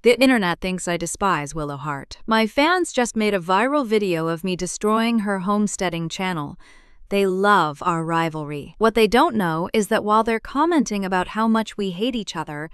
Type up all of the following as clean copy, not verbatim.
The internet thinks I despise Willow Hart. My fans just made a viral video of me destroying her homesteading channel. They love our rivalry. What they don't know is that while they're commenting about how much we hate each other,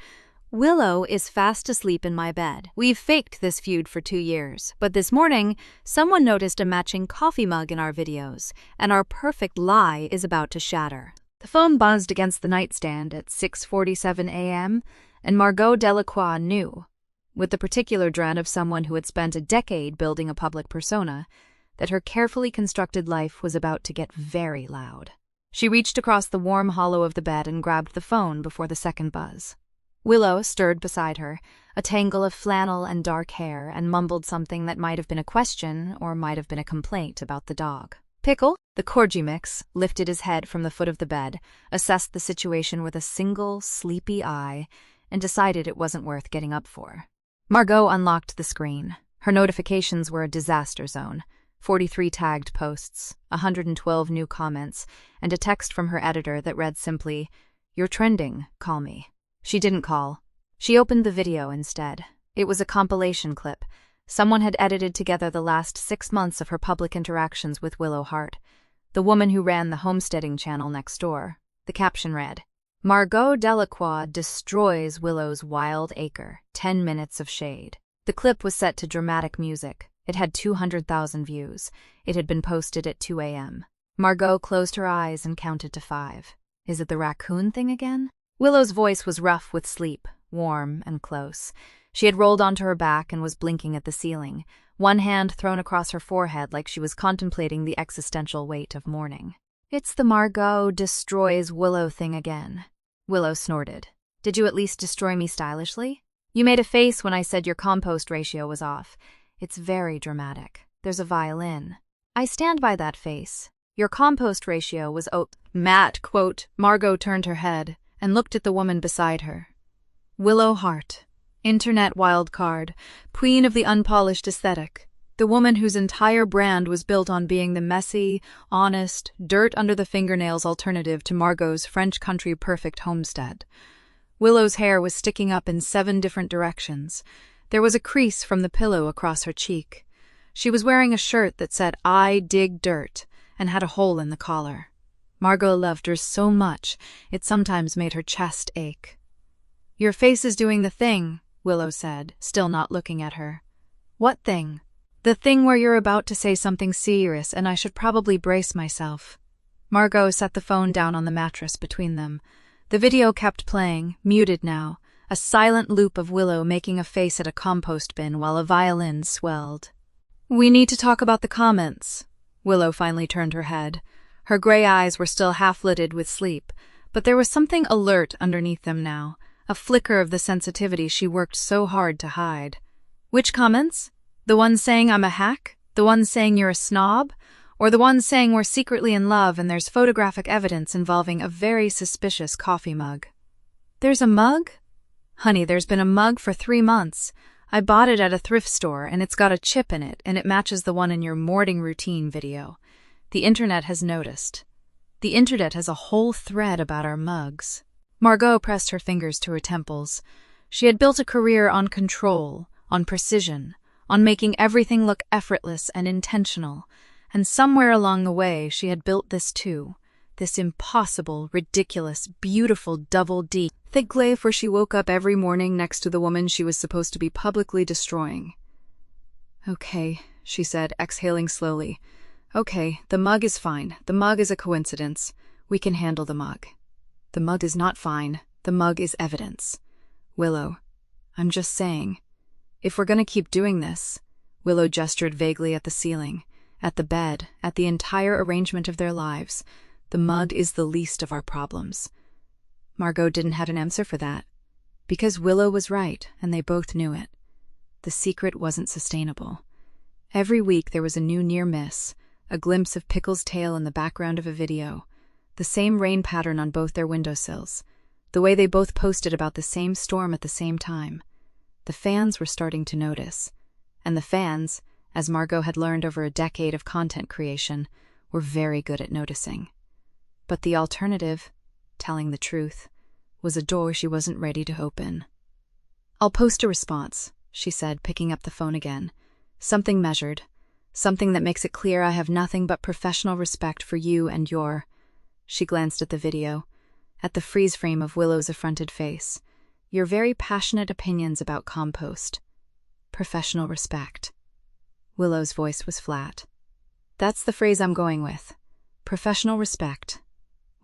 Willow is fast asleep in my bed. We've faked this feud for 2 years, but this morning, someone noticed a matching coffee mug in our videos, and our perfect lie is about to shatter. The phone buzzed against the nightstand at 6:47 a.m., and Margot Delacroix knew, with the particular dread of someone who had spent a decade building a public persona, that her carefully constructed life was about to get very loud. She reached across the warm hollow of the bed and grabbed the phone before the second buzz. Willow stirred beside her, a tangle of flannel and dark hair, and mumbled something that might have been a question or might have been a complaint about the dog. Pickle, the corgi mix, lifted his head from the foot of the bed, assessed the situation with a single, sleepy eye, and decided it wasn't worth getting up for. Margot unlocked the screen. Her notifications were a disaster zone. 43 tagged posts, 112 new comments, and a text from her editor that read simply, "You're trending, call me." She didn't call. She opened the video instead. It was a compilation clip. Someone had edited together the last 6 months of her public interactions with Willow Hart, the woman who ran the homesteading channel next door. The caption read, "Margot Delacroix destroys Willow's wild acre, 10 minutes of shade." The clip was set to dramatic music. It had 200,000 views. It had been posted at 2 a.m. Margot closed her eyes and counted to 5. Is it the raccoon thing again? Willow's voice was rough with sleep, warm and close. She had rolled onto her back and was blinking at the ceiling, one hand thrown across her forehead like she was contemplating the existential weight of mourning. "It's the Margot destroys Willow thing again." Willow snorted. "Did you at least destroy me stylishly? You made a face when I said your compost ratio was off. It's very dramatic. There's a violin. I stand by that face. Your compost ratio was Matt, quote, Margot turned her head and looked at the woman beside her. Willow Hart, internet wildcard, queen of the unpolished aesthetic, the woman whose entire brand was built on being the messy, honest, dirt-under-the-fingernails alternative to Margot's French country perfect homestead. Willow's hair was sticking up in 7 different directions. There was a crease from the pillow across her cheek. She was wearing a shirt that said, "I dig dirt," and had a hole in the collar. Margot loved her so much, it sometimes made her chest ache. "Your face is doing the thing," Willow said, still not looking at her. "What thing?" "The thing where you're about to say something serious and I should probably brace myself." Margot set the phone down on the mattress between them. The video kept playing, muted now, a silent loop of Willow making a face at a compost bin while a violin swelled. "We need to talk about the comments." Willow finally turned her head. Her gray eyes were still half-lidded with sleep, but there was something alert underneath them now, a flicker of the sensitivity she worked so hard to hide. "Which comments? The ones saying I'm a hack? The ones saying you're a snob? Or the ones saying we're secretly in love and there's photographic evidence involving a very suspicious coffee mug?" "There's a mug?" "Honey, there's been a mug for 3 months. I bought it at a thrift store and it's got a chip in it and it matches the one in your morning routine video. The internet has noticed. The internet has a whole thread about our mugs." Margot pressed her fingers to her temples. She had built a career on control, on precision, on making everything look effortless and intentional, and somewhere along the way she had built this too, this impossible, ridiculous, beautiful double D thick life where she woke up every morning next to the woman she was supposed to be publicly destroying. "Okay," she said, exhaling slowly. "Okay, the mug is fine. The mug is a coincidence. We can handle the mug." "The mug is not fine. The mug is evidence." "Willow, I'm just saying. If we're gonna keep doing this," Willow gestured vaguely at the ceiling, at the bed, at the entire arrangement of their lives, "the mug is the least of our problems." Margot didn't have an answer for that. Because Willow was right, and they both knew it. The secret wasn't sustainable. Every week there was a new near miss, a glimpse of Pickle's tail in the background of a video, the same rain pattern on both their windowsills, the way they both posted about the same storm at the same time. The fans were starting to notice. And the fans, as Margot had learned over a decade of content creation, were very good at noticing. But the alternative, telling the truth, was a door she wasn't ready to open. "I'll post a response," she said, picking up the phone again. Something measured. Something that makes it clear I have nothing but professional respect for you and your... She glanced at the video, at the freeze frame of Willow's affronted face. Your very passionate opinions about compost. Professional respect. Willow's voice was flat. That's the phrase I'm going with. Professional respect,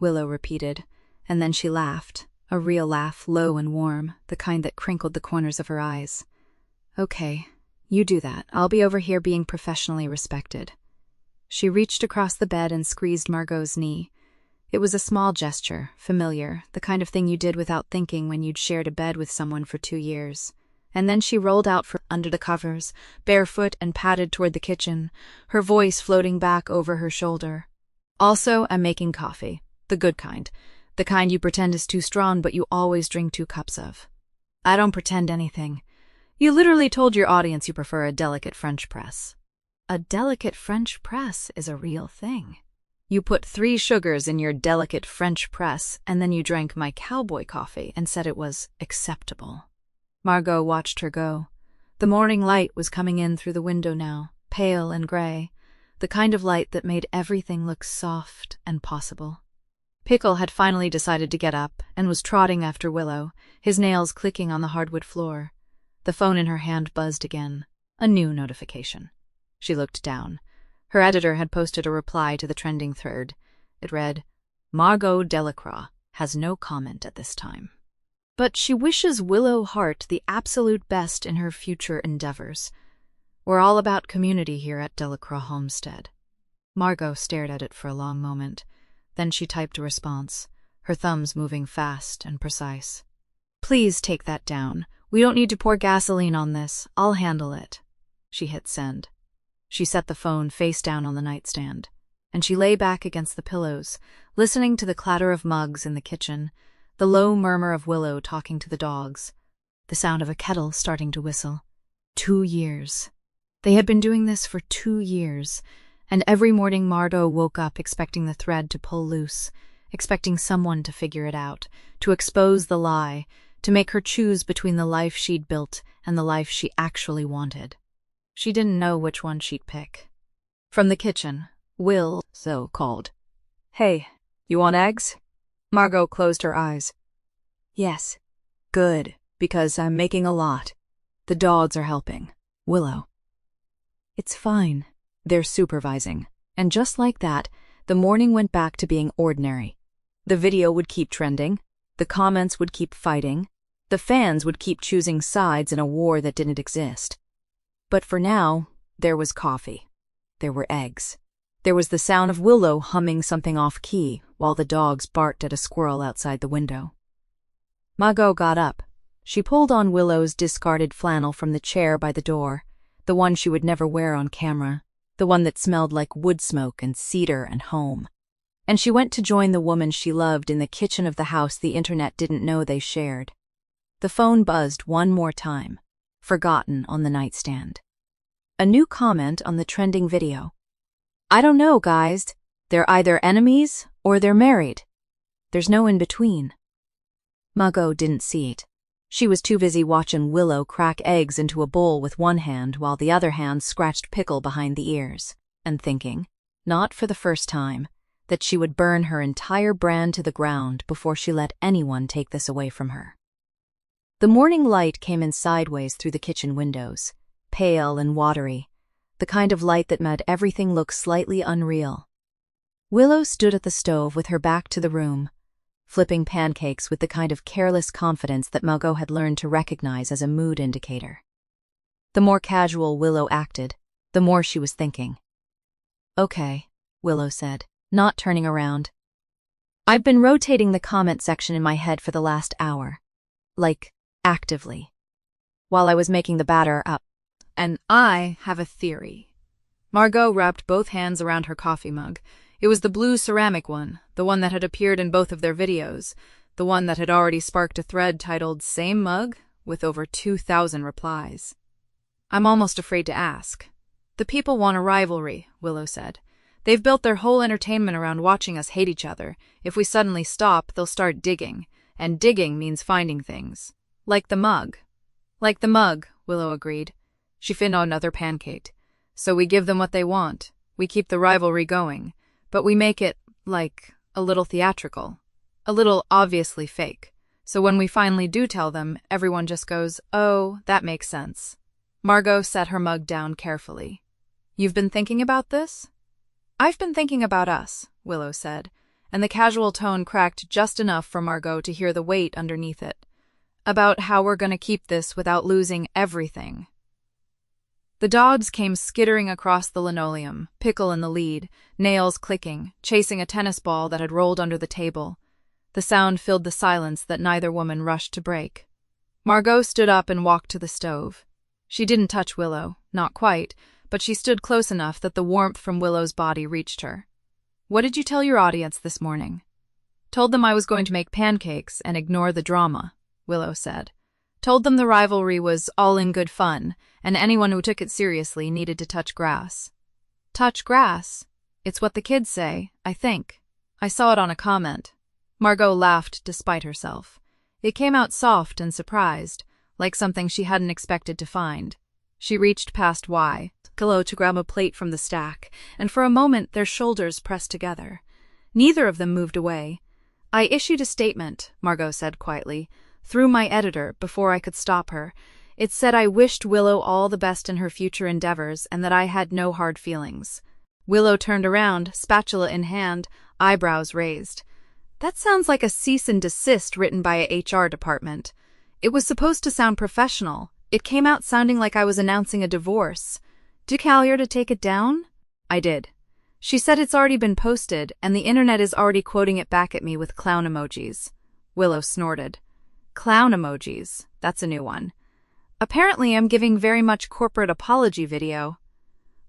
Willow repeated, and then she laughed, a real laugh, low and warm, the kind that crinkled the corners of her eyes. Okay, you do that. I'll be over here being professionally respected. She reached across the bed and squeezed Margot's knee. It was a small gesture, familiar, the kind of thing you did without thinking when you'd shared a bed with someone for 2 years. And then she rolled out from under the covers, barefoot, and padded toward the kitchen, her voice floating back over her shoulder. Also, I'm making coffee. The good kind. The kind you pretend is too strong but you always drink 2 cups of. I don't pretend anything. You literally told your audience you prefer a delicate French press. A delicate French press is a real thing. You put 3 sugars in your delicate French press, and then you drank my cowboy coffee and said it was acceptable. Margot watched her go. The morning light was coming in through the window now, pale and gray, the kind of light that made everything look soft and possible. Pickle had finally decided to get up and was trotting after Willow, his nails clicking on the hardwood floor. The phone in her hand buzzed again. A new notification. She looked down. Her editor had posted a reply to the trending thread. It read, Margot Delacroix has no comment at this time. But she wishes Willow Hart the absolute best in her future endeavors. We're all about community here at Delacroix Homestead. Margot stared at it for a long moment. Then she typed a response, her thumbs moving fast and precise. Please take that down. We don't need to pour gasoline on this. I'll handle it. She hit send. She set the phone face down on the nightstand, and she lay back against the pillows, listening to the clatter of mugs in the kitchen, the low murmur of Willow talking to the dogs, the sound of a kettle starting to whistle. 2 years. They had been doing this for 2 years, and every morning Margot woke up expecting the thread to pull loose, expecting someone to figure it out, to expose the lie, to make her choose between the life she'd built and the life she actually wanted. She didn't know which one she'd pick. From the kitchen, Will called. Hey, you want eggs? Margot closed her eyes. Yes. Good, because I'm making a lot. The dogs are helping. Willow. It's fine. They're supervising. And just like that, the morning went back to being ordinary. The video would keep trending. The comments would keep fighting. The fans would keep choosing sides in a war that didn't exist. But for now, there was coffee. There were eggs. There was the sound of Willow humming something off-key while the dogs barked at a squirrel outside the window. Margot got up. She pulled on Willow's discarded flannel from the chair by the door, the one she would never wear on camera, the one that smelled like wood smoke and cedar and home. And she went to join the woman she loved in the kitchen of the house the internet didn't know they shared. The phone buzzed one more time, forgotten on the nightstand. A new comment on the trending video. I don't know, guys. They're either enemies or they're married. There's no in between. Margot didn't see it. She was too busy watching Willow crack eggs into a bowl with one hand while the other hand scratched Pickle behind the ears, and thinking, not for the first time, that she would burn her entire brand to the ground before she let anyone take this away from her. The morning light came in sideways through the kitchen windows, pale and watery, the kind of light that made everything look slightly unreal. Willow stood at the stove with her back to the room, flipping pancakes with the kind of careless confidence that Margot had learned to recognize as a mood indicator. The more casual Willow acted, the more she was thinking. Okay, Willow said, not turning around. I've been rotating the comment section in my head for the last hour. Like, actively. While I was making the batter up. And I have a theory. Margot wrapped both hands around her coffee mug. It was the blue ceramic one, the one that had appeared in both of their videos, the one that had already sparked a thread titled Same Mug, with over 2,000 replies. I'm almost afraid to ask. The people want a rivalry, Willow said. They've built their whole entertainment around watching us hate each other. If we suddenly stop, they'll start digging. And digging means finding things. Like the mug. Like the mug, Willow agreed. She finished another pancake. So we give them what they want. We keep the rivalry going. But we make it, like, a little theatrical. A little obviously fake. So when we finally do tell them, everyone just goes, "Oh, that makes sense." Margot set her mug down carefully. "You've been thinking about this?" "I've been thinking about us," Willow said, and the casual tone cracked just enough for Margot to hear the weight underneath it. "About how we're going to keep this without losing everything." The dogs came skittering across the linoleum, Pickle in the lead, nails clicking, chasing a tennis ball that had rolled under the table. The sound filled the silence that neither woman rushed to break. Margot stood up and walked to the stove. She didn't touch Willow, not quite, but she stood close enough that the warmth from Willow's body reached her. "What did you tell your audience this morning?" "Told them I was going to make pancakes and ignore the drama," Willow said. "Told them the rivalry was all in good fun, and anyone who took it seriously needed to touch grass." "Touch grass? It's what the kids say, I think. I saw it on a comment." Margot laughed despite herself. It came out soft and surprised, like something she hadn't expected to find. She reached past Willow to grab a plate from the stack, and for a moment their shoulders pressed together. Neither of them moved away. "I issued a statement," Margot said quietly, "through my editor before I could stop her. It said I wished Willow all the best in her future endeavors and that I had no hard feelings." Willow turned around, spatula in hand, eyebrows raised. "That sounds like a cease and desist written by a HR department. It was supposed to sound professional. It came out sounding like I was announcing a divorce. Did you tell her to take it down?" "I did. She said it's already been posted, and the internet is already quoting it back at me with clown emojis." Willow snorted. "Clown emojis, that's a new one. Apparently I'm giving very much corporate apology video."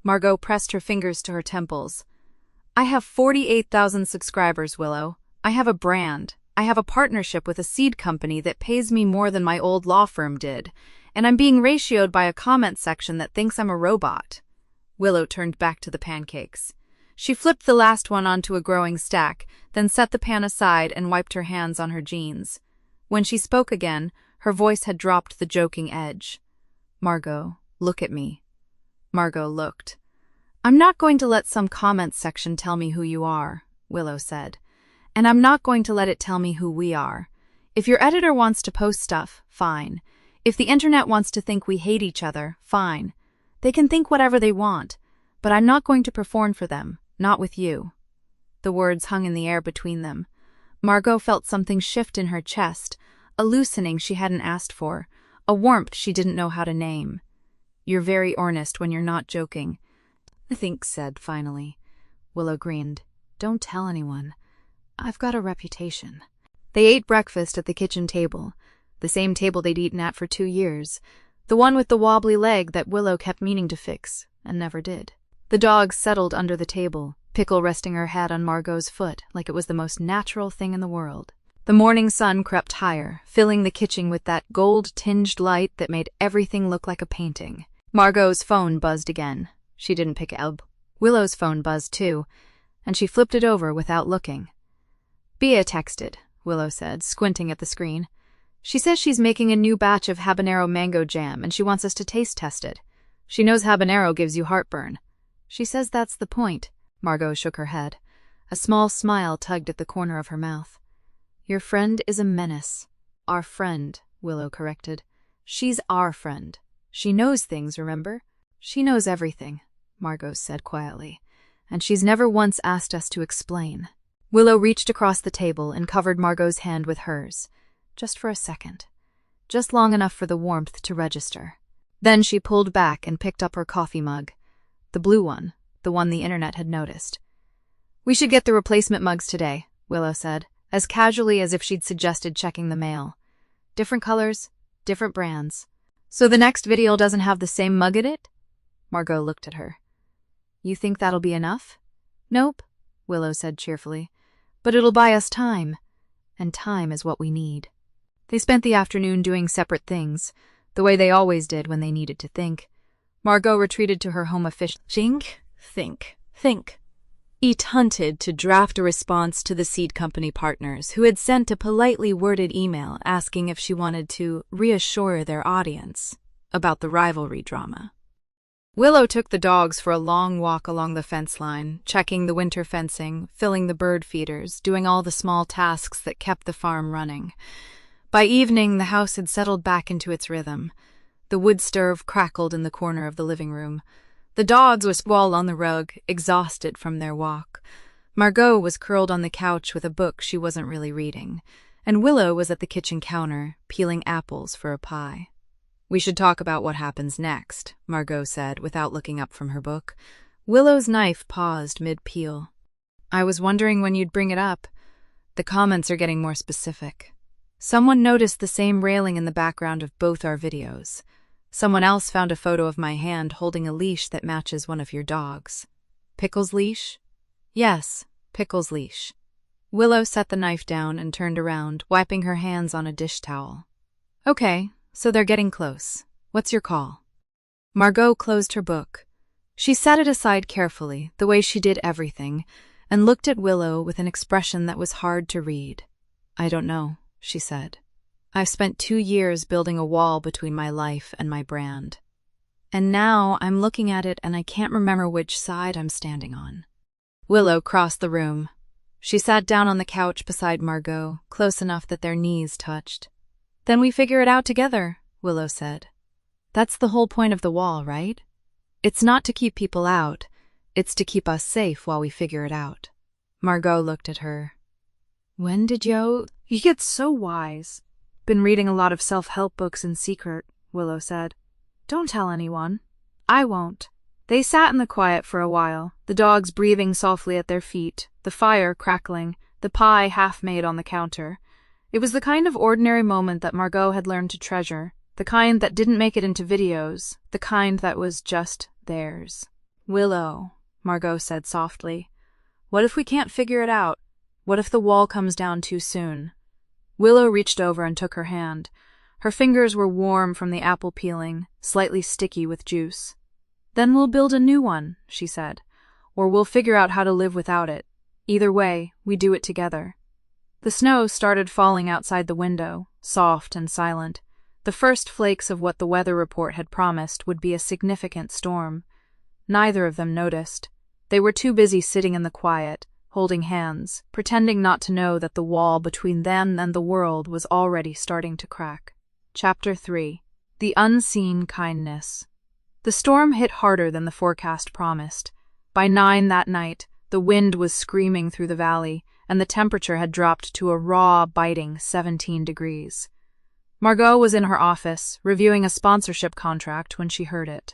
Margot pressed her fingers to her temples. "I have 48,000 subscribers, Willow. I have a brand. I have a partnership with a seed company that pays me more than my old law firm did, and I'm being ratioed by a comment section that thinks I'm a robot." Willow turned back to the pancakes. She flipped the last one onto a growing stack, then set the pan aside and wiped her hands on her jeans. When she spoke again, her voice had dropped the joking edge. "Margot, look at me." Margot looked. "I'm not going to let some comment section tell me who you are," Willow said. "And I'm not going to let it tell me who we are. If your editor wants to post stuff, fine. If the internet wants to think we hate each other, fine. They can think whatever they want, but I'm not going to perform for them, not with you." The words hung in the air between them. Margot felt something shift in her chest, a loosening she hadn't asked for, a warmth she didn't know how to name. "You're very earnest when you're not joking," I think said finally. Willow grinned. "Don't tell anyone. I've got a reputation." They ate breakfast at the kitchen table, the same table they'd eaten at for 2 years, the one with the wobbly leg that Willow kept meaning to fix, and never did. The dogs settled under the table, Pickle resting her head on Margot's foot like it was the most natural thing in the world. The morning sun crept higher, filling the kitchen with that gold-tinged light that made everything look like a painting. Margot's phone buzzed again. She didn't pick it up. Willow's phone buzzed too, and she flipped it over without looking. "Bea texted," Willow said, squinting at the screen. "She says she's making a new batch of habanero mango jam and she wants us to taste test it. She knows habanero gives you heartburn." "She says that's the point." Margot shook her head. A small smile tugged at the corner of her mouth. "Your friend is a menace." "Our friend," Willow corrected. "She's our friend. She knows things, remember?" "She knows everything," Margot said quietly. "And she's never once asked us to explain." Willow reached across the table and covered Margot's hand with hers. Just for a second. Just long enough for the warmth to register. Then she pulled back and picked up her coffee mug. The blue one, the one the internet had noticed. "We should get the replacement mugs today," Willow said, as casually as if she'd suggested checking the mail. "Different colors, different brands. So the next video doesn't have the same mug in it?" Margot looked at her. "You think that'll be enough?" "Nope," Willow said cheerfully. "But it'll buy us time. And time is what we need." They spent the afternoon doing separate things, the way they always did when they needed to think. Margot retreated to her home official. Think. Eat hunted to draft a response to the seed company partners who had sent a politely worded email asking if she wanted to reassure their audience. about the rivalry drama. Willow took the dogs for a long walk along the fence line, checking the winter fencing, filling the bird feeders, doing all the small tasks that kept the farm running. By evening, the house had settled back into its rhythm. The wood stove crackled in the corner of the living room. The dogs were sprawled on the rug, exhausted from their walk. Margot was curled on the couch with a book she wasn't really reading, and Willow was at the kitchen counter, peeling apples for a pie. "We should talk about what happens next," Margot said, without looking up from her book. Willow's knife paused mid-peel. "I was wondering when you'd bring it up. The comments are getting more specific. Someone noticed the same railing in the background of both our videos. Someone else found a photo of my hand holding a leash that matches one of your dogs." "Pickle's leash?" "Yes, Pickle's leash." Willow set the knife down and turned around, wiping her hands on a dish towel. "Okay, so they're getting close. What's your call?" Margot closed her book. She set it aside carefully, the way she did everything, and looked at Willow with an expression that was hard to read. "I don't know," she said. "I've spent 2 years building a wall between my life and my brand. And now I'm looking at it and I can't remember which side I'm standing on." Willow crossed the room. She sat down on the couch beside Margot, close enough that their knees touched. "Then we figure it out together," Willow said. "That's the whole point of the wall, right? It's not to keep people out, it's to keep us safe while we figure it out." Margot looked at her. "When did you get so wise?" "Been reading a lot of self-help books in secret," Willow said. "Don't tell anyone." "I won't." They sat in the quiet for a while, the dogs breathing softly at their feet, the fire crackling, the pie half-made on the counter. It was the kind of ordinary moment that Margot had learned to treasure, the kind that didn't make it into videos, the kind that was just theirs. "Willow," Margot said softly, "what if we can't figure it out? What if the wall comes down too soon?" Willow reached over and took her hand. Her fingers were warm from the apple peeling, slightly sticky with juice. "Then we'll build a new one," she said, "or we'll figure out how to live without it. Either way, we do it together." The snow started falling outside the window, soft and silent. The first flakes of what the weather report had promised would be a significant storm. Neither of them noticed. They were too busy sitting in the quiet, holding hands, pretending not to know that the wall between them and the world was already starting to crack. Chapter 3. The Unseen Kindness. The storm hit harder than the forecast promised. By 9 that night, the wind was screaming through the valley, and the temperature had dropped to a raw, biting 17 degrees. Margot was in her office, reviewing a sponsorship contract when she heard it.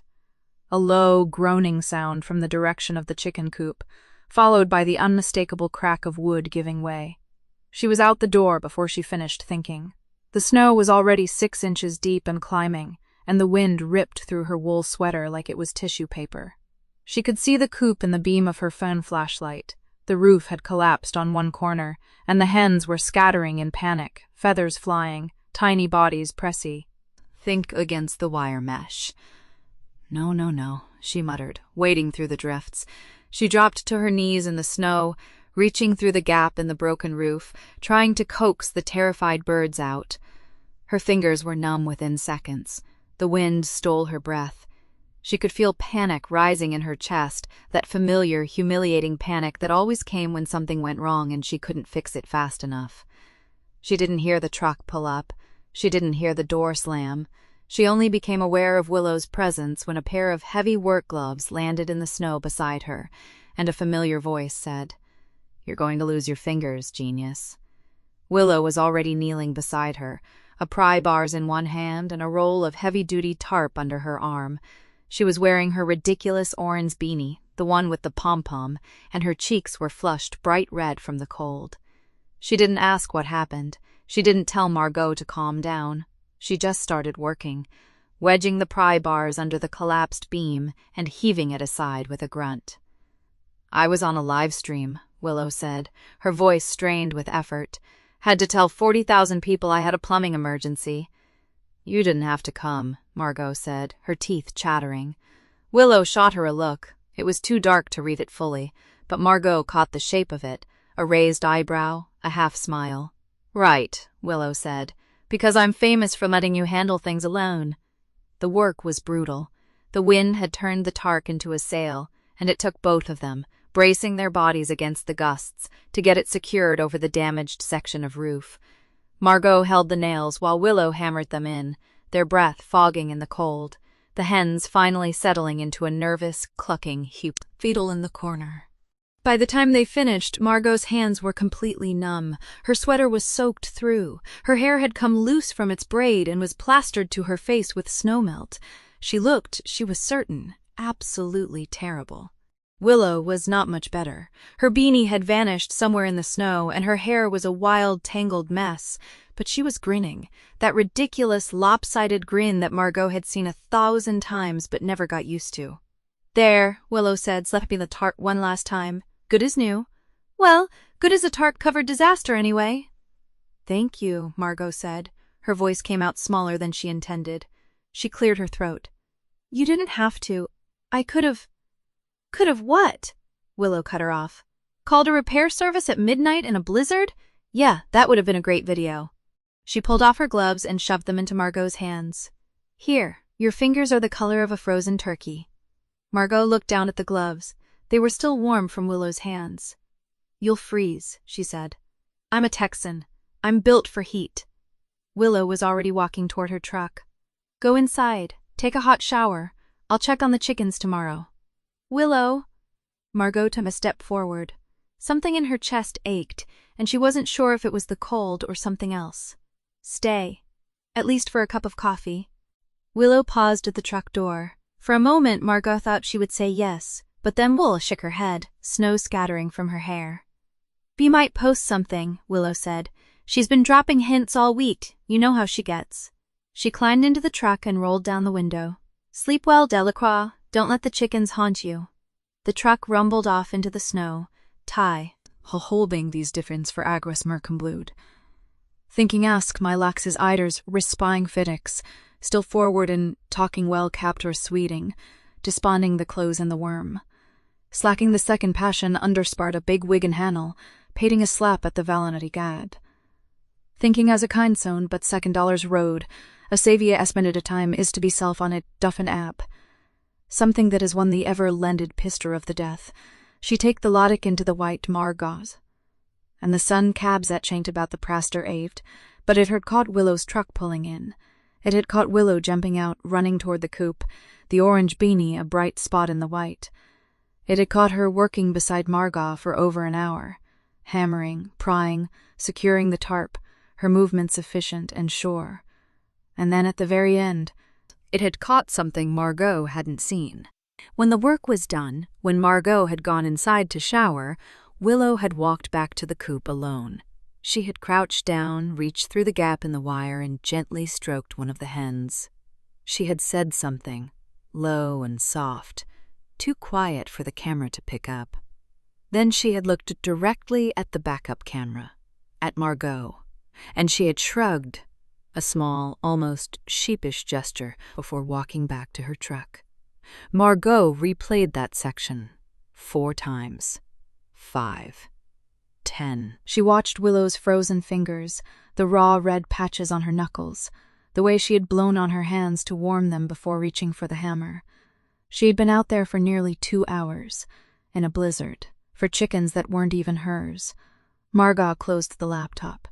A low, groaning sound from the direction of the chicken coop, followed by the unmistakable crack of wood giving way. She was out the door before she finished thinking. The snow was already 6 inches deep and climbing, and the wind ripped through her wool sweater like it was tissue paper. She could see the coop in the beam of her phone flashlight. The roof had collapsed on one corner, and the hens were scattering in panic, feathers flying, tiny bodies pressy. "Think against the wire mesh." No, she muttered, wading through the drifts. She dropped to her knees in the snow, reaching through the gap in the broken roof, trying to coax the terrified birds out. Her fingers were numb within seconds. The wind stole her breath. She could feel panic rising in her chest, that familiar, humiliating panic that always came when something went wrong and she couldn't fix it fast enough. She didn't hear the truck pull up. She didn't hear the door slam. She only became aware of Willow's presence when a pair of heavy work gloves landed in the snow beside her, and a familiar voice said, "You're going to lose your fingers, genius." Willow was already kneeling beside her, a pry bars in one hand and a roll of heavy-duty tarp under her arm. She was wearing her ridiculous orange beanie, the one with the pom-pom, and her cheeks were flushed bright red from the cold. She didn't ask what happened. She didn't tell Margot to calm down. She just started working, wedging the pry bars under the collapsed beam and heaving it aside with a grunt. "I was on a live stream," Willow said, her voice strained with effort. "Had to tell 40,000 people I had a plumbing emergency." "You didn't have to come," Margot said, her teeth chattering. Willow shot her a look. It was too dark to read it fully, but Margot caught the shape of it, a raised eyebrow, a half-smile. "Right," Willow said, "because I'm famous for letting you handle things alone." The work was brutal. The wind had turned the tark into a sail, and it took both of them, bracing their bodies against the gusts, to get it secured over the damaged section of roof. Margot held the nails while Willow hammered them in, their breath fogging in the cold, the hens finally settling into a nervous, clucking heap, fetal in the corner. By the time they finished, Margot's hands were completely numb. Her sweater was soaked through. Her hair had come loose from its braid and was plastered to her face with snowmelt. She was certain, absolutely terrible. Willow was not much better. Her beanie had vanished somewhere in the snow, and her hair was a wild, tangled mess. But she was grinning, that ridiculous, lopsided grin that Margot had seen 1,000 times but never got used to. "There," Willow said, slapping the tart one last time. "Good as new." "Well, good as a tart-covered disaster, anyway." "Thank you," Margot said. Her voice came out smaller than she intended. She cleared her throat. "You didn't have to. I could've what?" Willow cut her off. "Called a repair service at midnight in a blizzard? Yeah, that would have been a great video." She pulled off her gloves and shoved them into Margot's hands. "Here, your fingers are the color of a frozen turkey." Margot looked down at the gloves. They were still warm from Willow's hands. "You'll freeze," she said. "I'm a Texan. I'm built for heat." Willow was already walking toward her truck. "Go inside. Take a hot shower. I'll check on the chickens tomorrow." "Willow." Margot took a step forward. Something in her chest ached, and she wasn't sure if it was the cold or something else. "Stay. At least for a cup of coffee." Willow paused at the truck door. For a moment, Margot thought she would say yes, but then Willow shook her head, snow scattering from her hair. "Bee might post something," Willow said. "She's been dropping hints all week. You know how she gets." She climbed into the truck and rolled down the window. "Sleep well, Delacroix. Don't let the chickens haunt you." The truck rumbled off into the snow. Ty, holding these difference for Agris Merkenblut. Thinking ask my laxes eiders rispying fitix, still forward and talking well captor sweeting, desponding the clothes and the worm. Slacking the second passion underspart a big wig and hannel, pating a slap at the valenity gad. Thinking as a kind son, but $2 road, a savia espended a time is to be self on it duffin app. Something that is won the ever-lended pister of the death. She take the lotic into the white Margauze. And the sun cabs that chanked about the praster aved, but it had caught Willow's truck pulling in. It had caught Willow jumping out, running toward the coupe, the orange beanie a bright spot in the white. It had caught her working beside Margot for over an hour, hammering, prying, securing the tarp, her movements efficient and sure. And then at the very end, it had caught something Margot hadn't seen. When the work was done, when Margot had gone inside to shower, Willow had walked back to the coupe alone. She had crouched down, reached through the gap in the wire, and gently stroked one of the hens. She had said something, low and soft, too quiet for the camera to pick up. Then she had looked directly at the backup camera, at Margot, and she had shrugged, a small, almost sheepish gesture before walking back to her truck. Margot replayed that section 4 times. 5. 10. She watched Willow's frozen fingers, the raw red patches on her knuckles, the way she had blown on her hands to warm them before reaching for the hammer. She had been out there for nearly 2 hours, in a blizzard, for chickens that weren't even hers. Margot closed the laptop.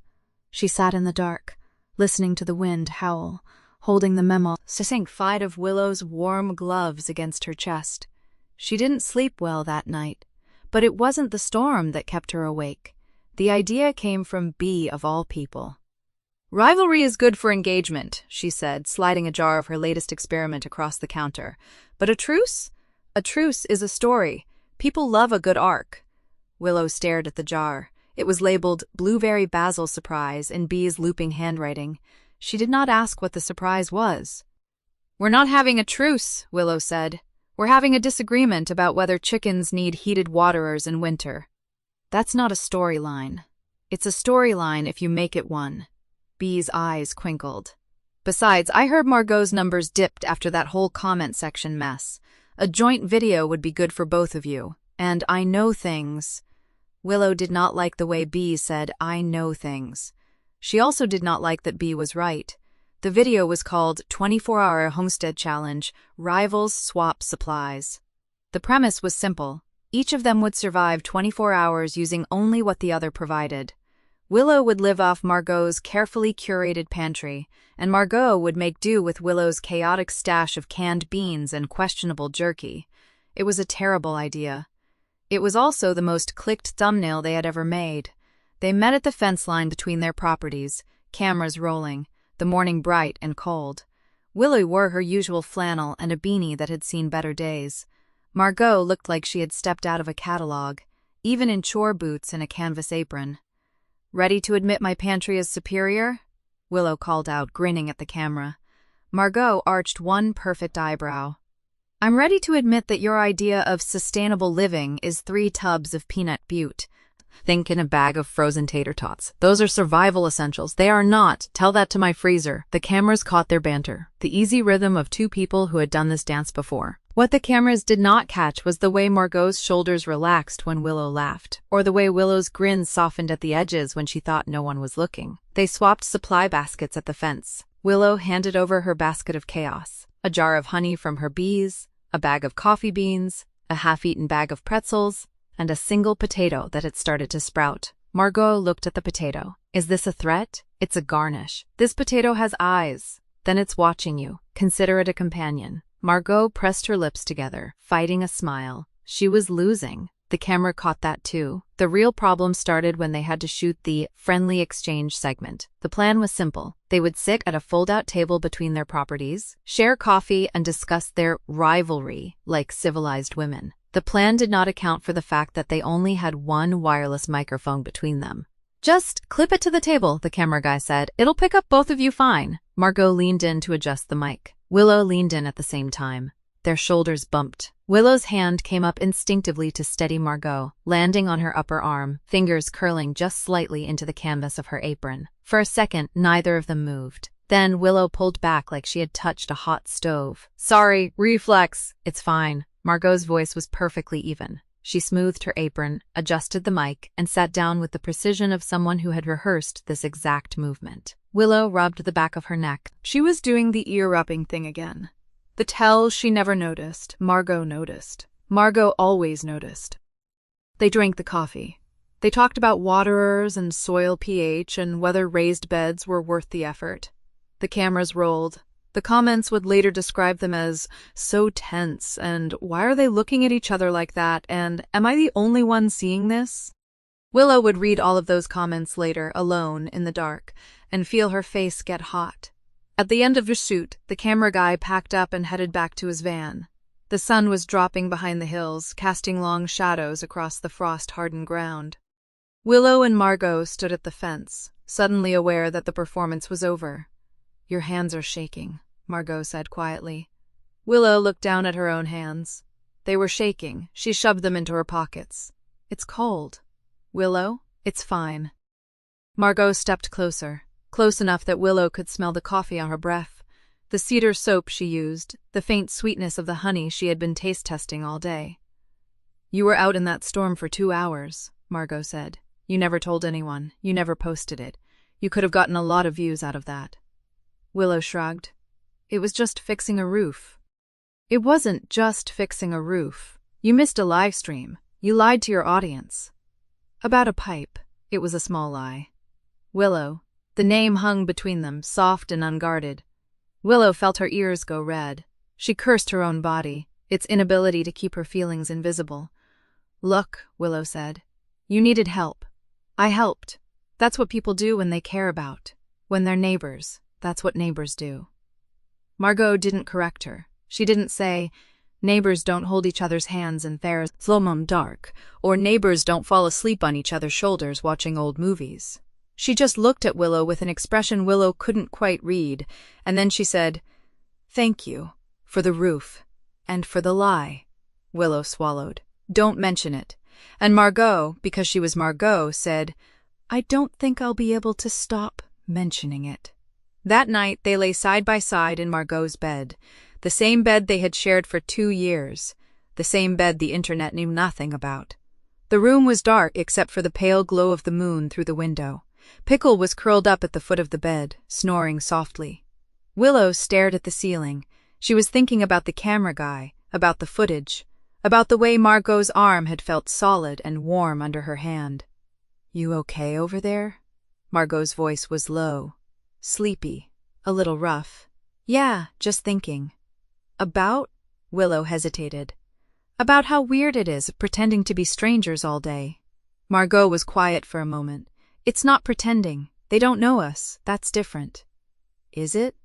She sat in the dark, listening to the wind howl, holding the memo succinct fight of Willow's warm gloves against her chest. She didn't sleep well that night, but it wasn't the storm that kept her awake. The idea came from Bee of all people. "Rivalry is good for engagement," she said, sliding a jar of her latest experiment across the counter. "But a truce? A truce is a story. People love a good arc." Willow stared at the jar. It was labeled Blueberry Basil Surprise in Bee's looping handwriting. She did not ask what the surprise was. "We're not having a truce," Willow said. "We're having a disagreement about whether chickens need heated waterers in winter." "That's not a storyline. It's a storyline if you make it one." Bee's eyes twinkled. "Besides, I heard Margot's numbers dipped after that whole comment section mess. A joint video would be good for both of you. And I know things." Willow did not like the way Bee said, "I know things." She also did not like that Bee was right. The video was called 24-Hour Homestead Challenge, Rivals Swap Supplies. The premise was simple. Each of them would survive 24 hours using only what the other provided. Willow would live off Margot's carefully curated pantry, and Margot would make do with Willow's chaotic stash of canned beans and questionable jerky. It was a terrible idea. It was also the most clicked thumbnail they had ever made. They met at the fence line between their properties, cameras rolling, the morning bright and cold. Willow wore her usual flannel and a beanie that had seen better days. Margot looked like she had stepped out of a catalog, even in chore boots and a canvas apron. "Ready to admit my pantry is superior?" Willow called out, grinning at the camera. Margot arched one perfect eyebrow. "I'm ready to admit that your idea of sustainable living is 3 tubs of peanut butte. Think in a bag of frozen tater tots. Those are survival essentials. They are not. Tell that to my freezer." The cameras caught their banter, the easy rhythm of 2 people who had done this dance before. What the cameras did not catch was the way Margot's shoulders relaxed when Willow laughed, or the way Willow's grin softened at the edges when she thought no one was looking. They swapped supply baskets at the fence. Willow handed over her basket of chaos, a jar of honey from her bees, a bag of coffee beans, a half-eaten bag of pretzels, and a single potato that had started to sprout. Margot looked at the potato. "Is this a threat? It's a garnish. This potato has eyes. Then it's watching you. Consider it a companion." Margot pressed her lips together, fighting a smile. She was losing. The camera caught that too. The real problem started when they had to shoot the friendly exchange segment. The plan was simple. They would sit at a fold-out table between their properties, share coffee, and discuss their rivalry like civilized women. The plan did not account for the fact that they only had one wireless microphone between them. "Just clip it to the table," the camera guy said. "It'll pick up both of you fine." Margot leaned in to adjust the mic. Willow leaned in at the same time. Their shoulders bumped. Willow's hand came up instinctively to steady Margot, landing on her upper arm, fingers curling just slightly into the canvas of her apron. For a second, neither of them moved. Then Willow pulled back like she had touched a hot stove. "Sorry, reflex. It's fine." Margot's voice was perfectly even. She smoothed her apron, adjusted the mic, and sat down with the precision of someone who had rehearsed this exact movement. Willow rubbed the back of her neck. She was doing the ear-rubbing thing again. The tell she never noticed, Margot noticed. Margot always noticed. They drank the coffee. They talked about waterers and soil pH and whether raised beds were worth the effort. The cameras rolled. The comments would later describe them as "so tense" and "why are they looking at each other like that" and "am I the only one seeing this?" Willow would read all of those comments later, alone, in the dark, and feel her face get hot. At the end of the shoot, the camera guy packed up and headed back to his van. The sun was dropping behind the hills, casting long shadows across the frost-hardened ground. Willow and Margot stood at the fence, suddenly aware that the performance was over. "Your hands are shaking," Margot said quietly. Willow looked down at her own hands. They were shaking. She shoved them into her pockets. "It's cold." "Willow, it's fine." Margot stepped closer, close enough that Willow could smell the coffee on her breath, the cedar soap she used, the faint sweetness of the honey she had been taste-testing all day. "You were out in that storm for 2 hours," Margot said. "You never told anyone. You never posted it. You could have gotten a lot of views out of that." Willow shrugged. "It was just fixing a roof." "It wasn't just fixing a roof. You missed a live stream. You lied to your audience." "About a pipe." It was a small lie. "Willow." The name hung between them, soft and unguarded. Willow felt her ears go red. She cursed her own body, its inability to keep her feelings invisible. "Look," Willow said. "You needed help. I helped. That's what people do when they care about. When they're neighbors. That's what neighbors do." Margot didn't correct her. She didn't say, "Neighbors don't hold each other's hands in their slumum dark," or "neighbors don't fall asleep on each other's shoulders watching old movies." She just looked at Willow with an expression Willow couldn't quite read, and then she said, "Thank you, for the roof, and for the lie." Willow swallowed. "Don't mention it." And Margot, because she was Margot, said, "I don't think I'll be able to stop mentioning it." That night they lay side by side in Margot's bed, the same bed they had shared for 2 years, the same bed the internet knew nothing about. The room was dark except for the pale glow of the moon through the window. Pickle was curled up at the foot of the bed, snoring softly. Willow stared at the ceiling. She was thinking about the camera guy, about the footage, about the way Margot's arm had felt solid and warm under her hand. "You okay over there?" Margot's voice was low, sleepy, a little rough. "Yeah, just thinking." "About?" Willow hesitated. "About how weird it is pretending to be strangers all day." Margot was quiet for a moment. "It's not pretending. They don't know us. That's different." "Is it?"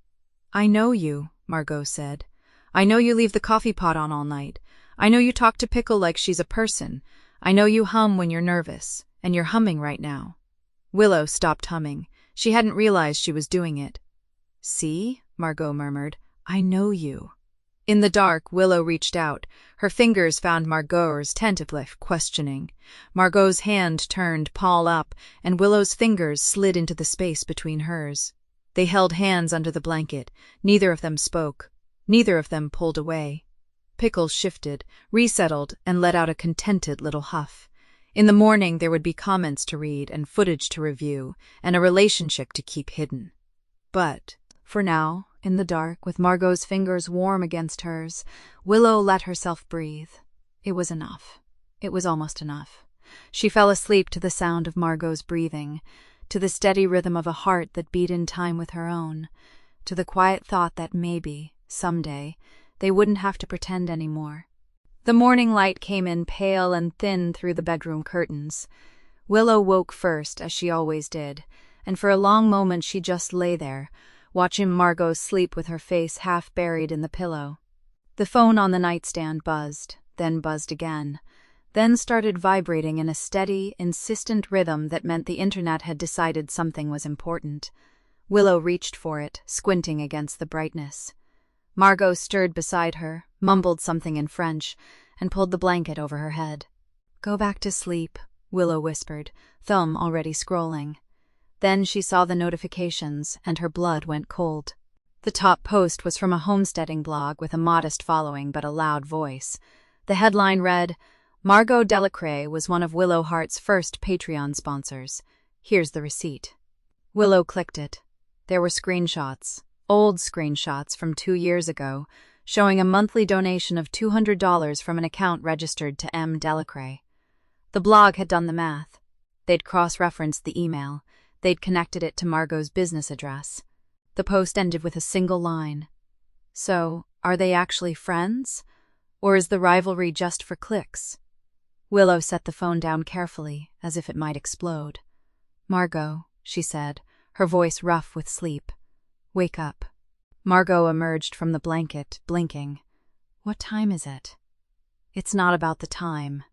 "I know you," Margot said. "I know you leave the coffee pot on all night. I know you talk to Pickle like she's a person. I know you hum when you're nervous, and you're humming right now." Willow stopped humming. She hadn't realized she was doing it. "See?" Margot murmured. "I know you." In the dark, Willow reached out. Her fingers found Margot's tentatively, questioning. Margot's hand turned, paw up, and Willow's fingers slid into the space between hers. They held hands under the blanket. Neither of them spoke. Neither of them pulled away. Pickle shifted, resettled, and let out a contented little huff. In the morning there would be comments to read and footage to review, and a relationship to keep hidden. But, for now, in the dark, with Margot's fingers warm against hers, Willow let herself breathe. It was enough. It was almost enough. She fell asleep to the sound of Margot's breathing, to the steady rhythm of a heart that beat in time with her own, to the quiet thought that maybe, someday, they wouldn't have to pretend anymore. The morning light came in pale and thin through the bedroom curtains. Willow woke first, as she always did, and for a long moment she just lay there, watching Margot sleep with her face half buried in the pillow. The phone on the nightstand buzzed, then buzzed again, then started vibrating in a steady, insistent rhythm that meant the internet had decided something was important. Willow reached for it, squinting against the brightness. Margot stirred beside her, mumbled something in French, and pulled the blanket over her head. "Go back to sleep," Willow whispered, thumb already scrolling. Then she saw the notifications, and her blood went cold. The top post was from a homesteading blog with a modest following but a loud voice. The headline read, "Margot Delacroix was one of Willow Hart's first Patreon sponsors. Here's the receipt." Willow clicked it. There were screenshots, old screenshots from 2 years ago, showing a monthly donation of $200 from an account registered to M. Delacroix. The blog had done the math. They'd cross-referenced the email. They'd connected it to Margot's business address. The post ended with a single line. So, are they actually friends? Or is the rivalry just for clicks? Willow set the phone down carefully, as if it might explode. "Margot," she said, her voice rough with sleep. "Wake up." Margot emerged from the blanket, blinking. "What time is it?" "It's not about the time."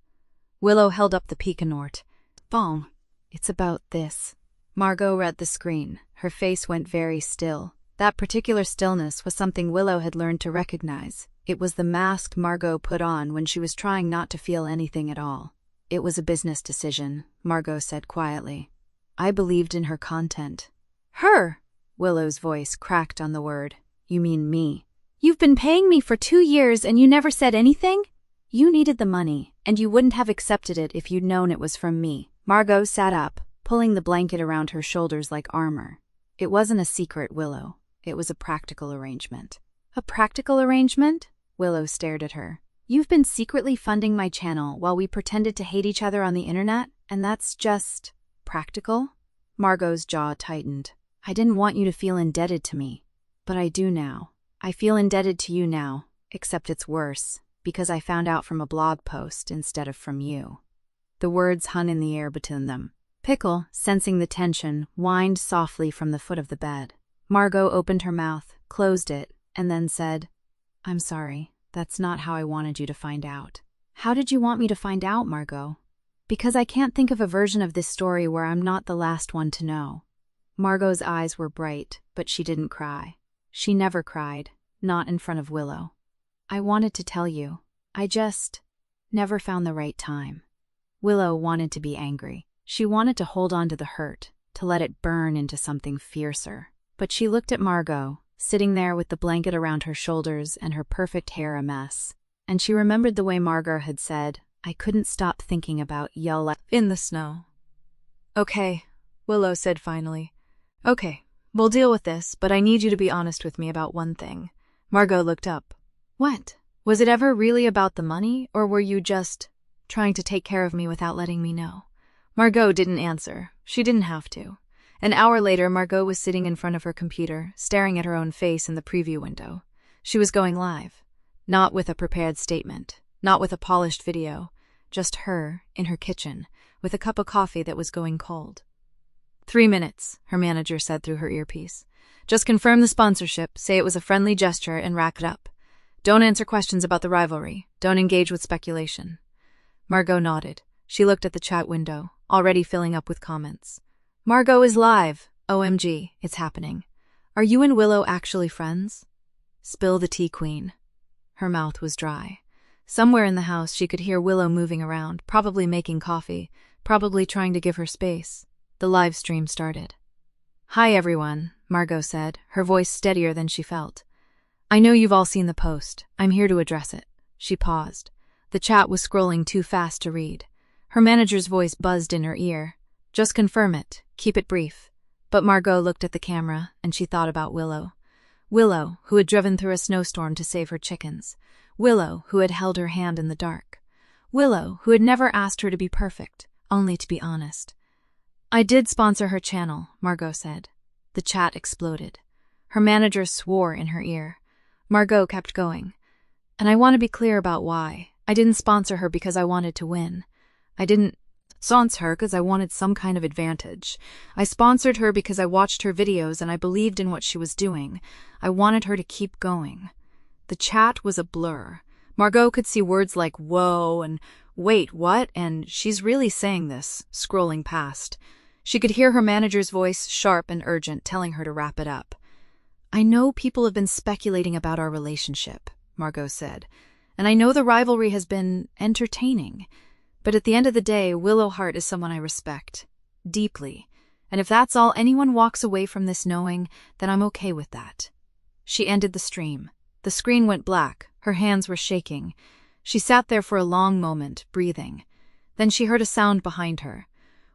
Willow held up the Picanort. "Bon, it's about this." Margot read the screen. Her face went very still. That particular stillness was something Willow had learned to recognize. It was the mask Margot put on when she was trying not to feel anything at all. "It was a business decision," Margot said quietly. "I believed in her content." "Her?" Willow's voice cracked on the word. "You mean me." "You've been paying me for 2 years and you never said anything?" "You needed the money, and you wouldn't have accepted it if you'd known it was from me." Margot sat up, pulling the blanket around her shoulders like armor. "It wasn't a secret, Willow. It was a practical arrangement." "A practical arrangement?" Willow stared at her. "You've been secretly funding my channel while we pretended to hate each other on the internet, and that's just practical?" Margot's jaw tightened. "I didn't want you to feel indebted to me, but I do now. I feel indebted to you now, except it's worse, because I found out from a blog post instead of from you." The words hung in the air between them. Pickle, sensing the tension, whined softly from the foot of the bed. Margot opened her mouth, closed it, and then said, "I'm sorry. That's not how I wanted you to find out." "How did you want me to find out, Margot?" "Because I can't think of a version of this story where I'm not the last one to know." Margot's eyes were bright, but she didn't cry. She never cried, not in front of Willow. "I wanted to tell you. I just never found the right time." Willow wanted to be angry. She wanted to hold on to the hurt, to let it burn into something fiercer. But she looked at Margot, sitting there with the blanket around her shoulders and her perfect hair a mess. And she remembered the way Margot had said, "I couldn't stop thinking about yell in the snow." "Okay," Willow said finally. "Okay, We'll deal with this, but I need you to be honest with me about one thing. Margot looked up. What? Was it ever really about the money, or were you just trying to take care of me without letting me know? Margot didn't answer. She didn't have to. An hour later, Margot was sitting in front of her computer, staring at her own face in the preview window. She was going live. Not with a prepared statement. Not with a polished video. Just her, in her kitchen, with a cup of coffee that was going cold. 3 minutes, her manager said through her earpiece. Just confirm the sponsorship, say it was a friendly gesture, and rack it up. Don't answer questions about the rivalry. Don't engage with speculation. Margot nodded. She looked at the chat window, already filling up with comments. Margot is live. OMG, it's happening. Are you and Willow actually friends? Spill the tea, queen. Her mouth was dry. Somewhere in the house she could hear Willow moving around, probably making coffee, probably trying to give her space. The live stream started. Hi everyone, Margot said, her voice steadier than she felt. I know you've all seen the post. I'm here to address it. She paused. The chat was scrolling too fast to read. Her manager's voice buzzed in her ear. Just confirm it. Keep it brief. But Margot looked at the camera, and she thought about Willow. Willow, who had driven through a snowstorm to save her chickens. Willow, who had held her hand in the dark. Willow, who had never asked her to be perfect, only to be honest. I did sponsor her channel, Margot said. The chat exploded. Her manager swore in her ear. Margot kept going. And I want to be clear about why. I didn't sponsor her because I wanted to win. I didn't sponsor her because I wanted some kind of advantage. I sponsored her because I watched her videos and I believed in what she was doing. I wanted her to keep going. The chat was a blur. Margot could see words like whoa and wait, what? And she's really saying this, scrolling past. She could hear her manager's voice, sharp and urgent, telling her to wrap it up. I know people have been speculating about our relationship, Margot said, and I know the rivalry has been entertaining. But at the end of the day, Willow Hart is someone I respect. Deeply. And if that's all anyone walks away from this knowing, then I'm okay with that. She ended the stream. The screen went black. Her hands were shaking. She sat there for a long moment, breathing. Then she heard a sound behind her.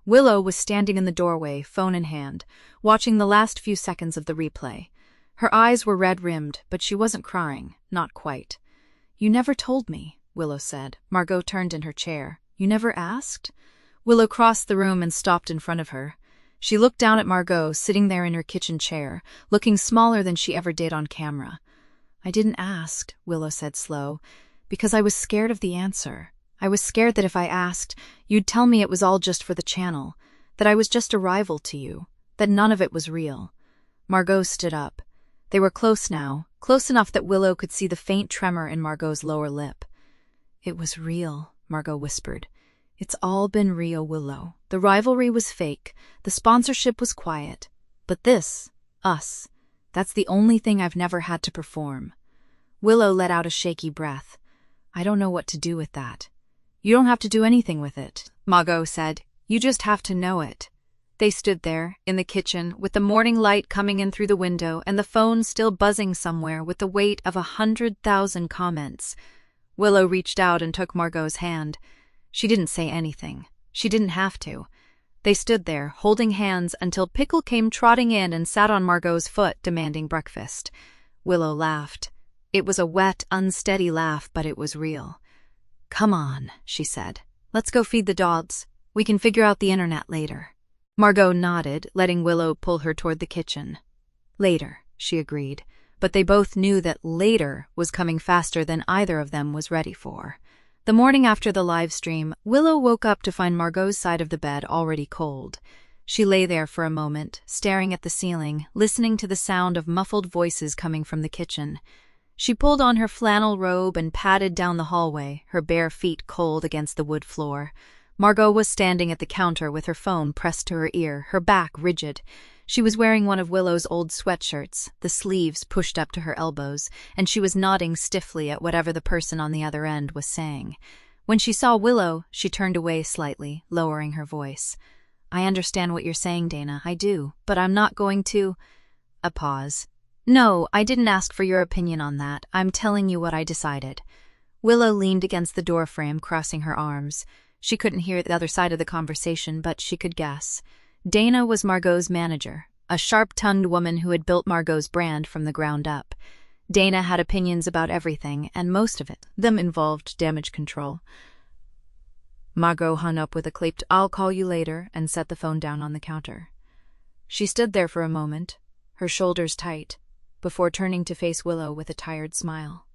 Willow was standing in the doorway, phone in hand, watching the last few seconds of the replay. Her eyes were red-rimmed, but she wasn't crying. Not quite. You never told me, Willow said. Margot turned in her chair. You never asked? Willow crossed the room and stopped in front of her. She looked down at Margot, sitting there in her kitchen chair, looking smaller than she ever did on camera. I didn't ask, Willow said slow, because I was scared of the answer. I was scared that if I asked, you'd tell me it was all just for the channel, that I was just a rival to you, that none of it was real. Margot stood up. They were close now, close enough that Willow could see the faint tremor in Margot's lower lip. It was real, Margot whispered. It's all been real, Willow. The rivalry was fake, the sponsorship was quiet. But this, us, that's the only thing I've never had to perform. Willow let out a shaky breath. I don't know what to do with that. You don't have to do anything with it, Margot said. You just have to know it. They stood there, in the kitchen, with the morning light coming in through the window and the phone still buzzing somewhere with the weight of 100,000 comments. Willow reached out and took Margot's hand. She didn't say anything. She didn't have to. They stood there, holding hands until Pickle came trotting in and sat on Margot's foot, demanding breakfast. Willow laughed. It was a wet, unsteady laugh, but it was real. Come on, she said. Let's go feed the dogs. We can figure out the internet later. Margot nodded, letting Willow pull her toward the kitchen. Later, she agreed, but they both knew that later was coming faster than either of them was ready for. The morning after the live stream, Willow woke up to find Margot's side of the bed already cold. She lay there for a moment, staring at the ceiling, listening to the sound of muffled voices coming from the kitchen. She pulled on her flannel robe and padded down the hallway, her bare feet cold against the wood floor. Margot was standing at the counter with her phone pressed to her ear, her back rigid. She was wearing one of Willow's old sweatshirts, the sleeves pushed up to her elbows, and she was nodding stiffly at whatever the person on the other end was saying. When she saw Willow, she turned away slightly, lowering her voice. I understand what you're saying, Dana, I do, but I'm not going to… A pause. No, I didn't ask for your opinion on that. I'm telling you what I decided. Willow leaned against the doorframe, crossing her arms. She couldn't hear the other side of the conversation, but she could guess. Dana was Margot's manager. a sharp-tongued woman who had built Margot's brand from the ground up. Dana had opinions about everything, and most of them involved damage control. Margot hung up with a clipped "I'll call you later" and set the phone down on the counter. She stood there for a moment, her shoulders tight, before turning to face Willow with a tired smile.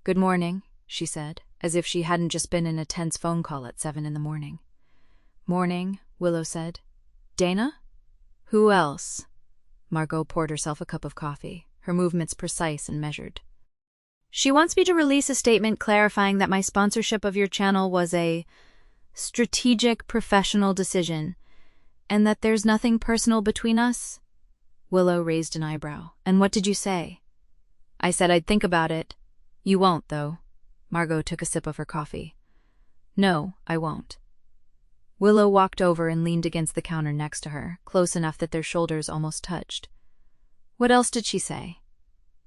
"Good morning," she said, as if she hadn't just been in a tense phone call at 7 in the morning. "Morning," Willow said. "Dana? Who else?" Margot poured herself a cup of coffee, her movements precise and measured. "She wants me to release a statement clarifying that my sponsorship of your channel was a strategic professional decision, and that there's nothing personal between us." Willow raised an eyebrow. "And what did you say?" "I said I'd think about it." "You won't, though." Margot took a sip of her coffee. "No, I won't." Willow walked over and leaned against the counter next to her, close enough that their shoulders almost touched. "What else did she say?"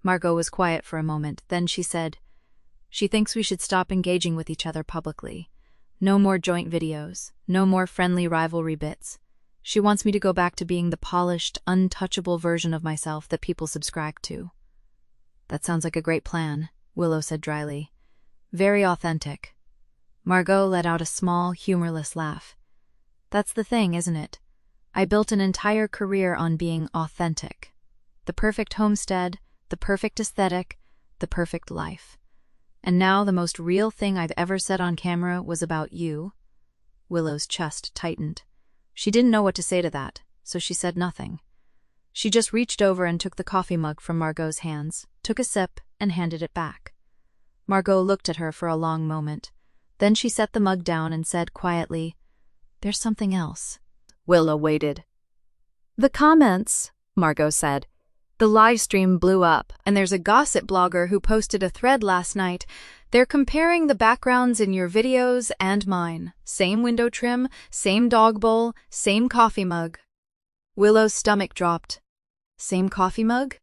Margot was quiet for a moment, then she said, "She thinks we should stop engaging with each other publicly. No more joint videos, no more friendly rivalry bits. She wants me to go back to being the polished, untouchable version of myself that people subscribe to." "That sounds like a great plan," Willow said dryly. "Very authentic." Margot let out a small, humorless laugh. "That's the thing, isn't it? I built an entire career on being authentic. The perfect homestead, the perfect aesthetic, the perfect life. And now the most real thing I've ever said on camera was about you." Willow's chest tightened. She didn't know what to say to that, so she said nothing. She just reached over and took the coffee mug from Margot's hands, took a sip, and handed it back. Margot looked at her for a long moment. Then she set the mug down and said quietly, "There's something else." Willow waited. "The comments," Margot said. "The live stream blew up, and there's a gossip blogger who posted a thread last night. They're comparing the backgrounds in your videos and mine. Same window trim, same dog bowl, same coffee mug." Willow's stomach dropped. "Same coffee mug?"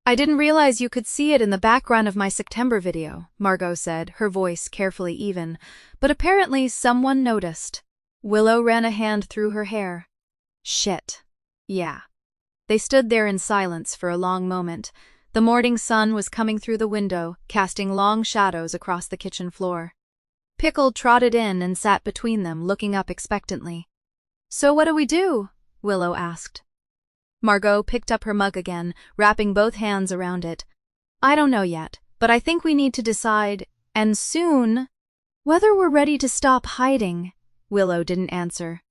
"I didn't realize you could see it in the background of my September video," Margot said, her voice carefully even. "But apparently someone noticed." Willow ran a hand through her hair. "Shit. Yeah." They stood there in silence for a long moment. The morning sun was coming through the window, casting long shadows across the kitchen floor. Pickle trotted in and sat between them, looking up expectantly. "So what do we do?" Willow asked. Margot picked up her mug again, wrapping both hands around it. "I don't know yet, but I think we need to decide, and soon, whether we're ready to stop hiding." Willow didn't answer.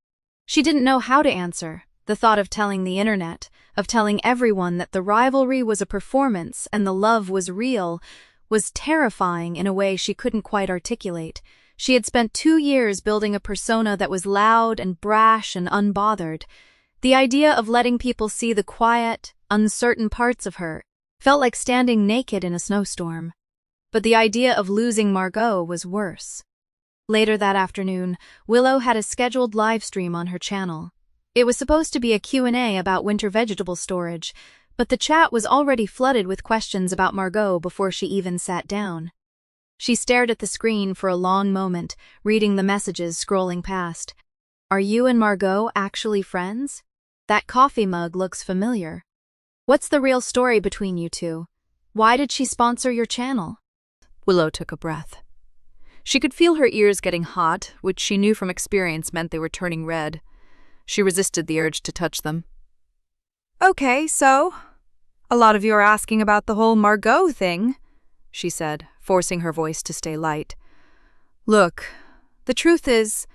She didn't know how to answer. The thought of telling the internet, of telling everyone that the rivalry was a performance and the love was real, was terrifying in a way she couldn't quite articulate. She had spent 2 years building a persona that was loud and brash and unbothered. The idea of letting people see the quiet, uncertain parts of her felt like standing naked in a snowstorm. But the idea of losing Margot was worse. Later that afternoon, Willow had a scheduled live stream on her channel. It was supposed to be a Q&A about winter vegetable storage, but the chat was already flooded with questions about Margot before she even sat down. She stared at the screen for a long moment, reading the messages scrolling past. "Are you and Margot actually friends? That coffee mug looks familiar. What's the real story between you two? Why did she sponsor your channel?" Willow took a breath. She could feel her ears getting hot, which she knew from experience meant they were turning red. She resisted the urge to touch them. "Okay, so a lot of you are asking about the whole Margot thing," she said, forcing her voice to stay light. "Look, the truth is,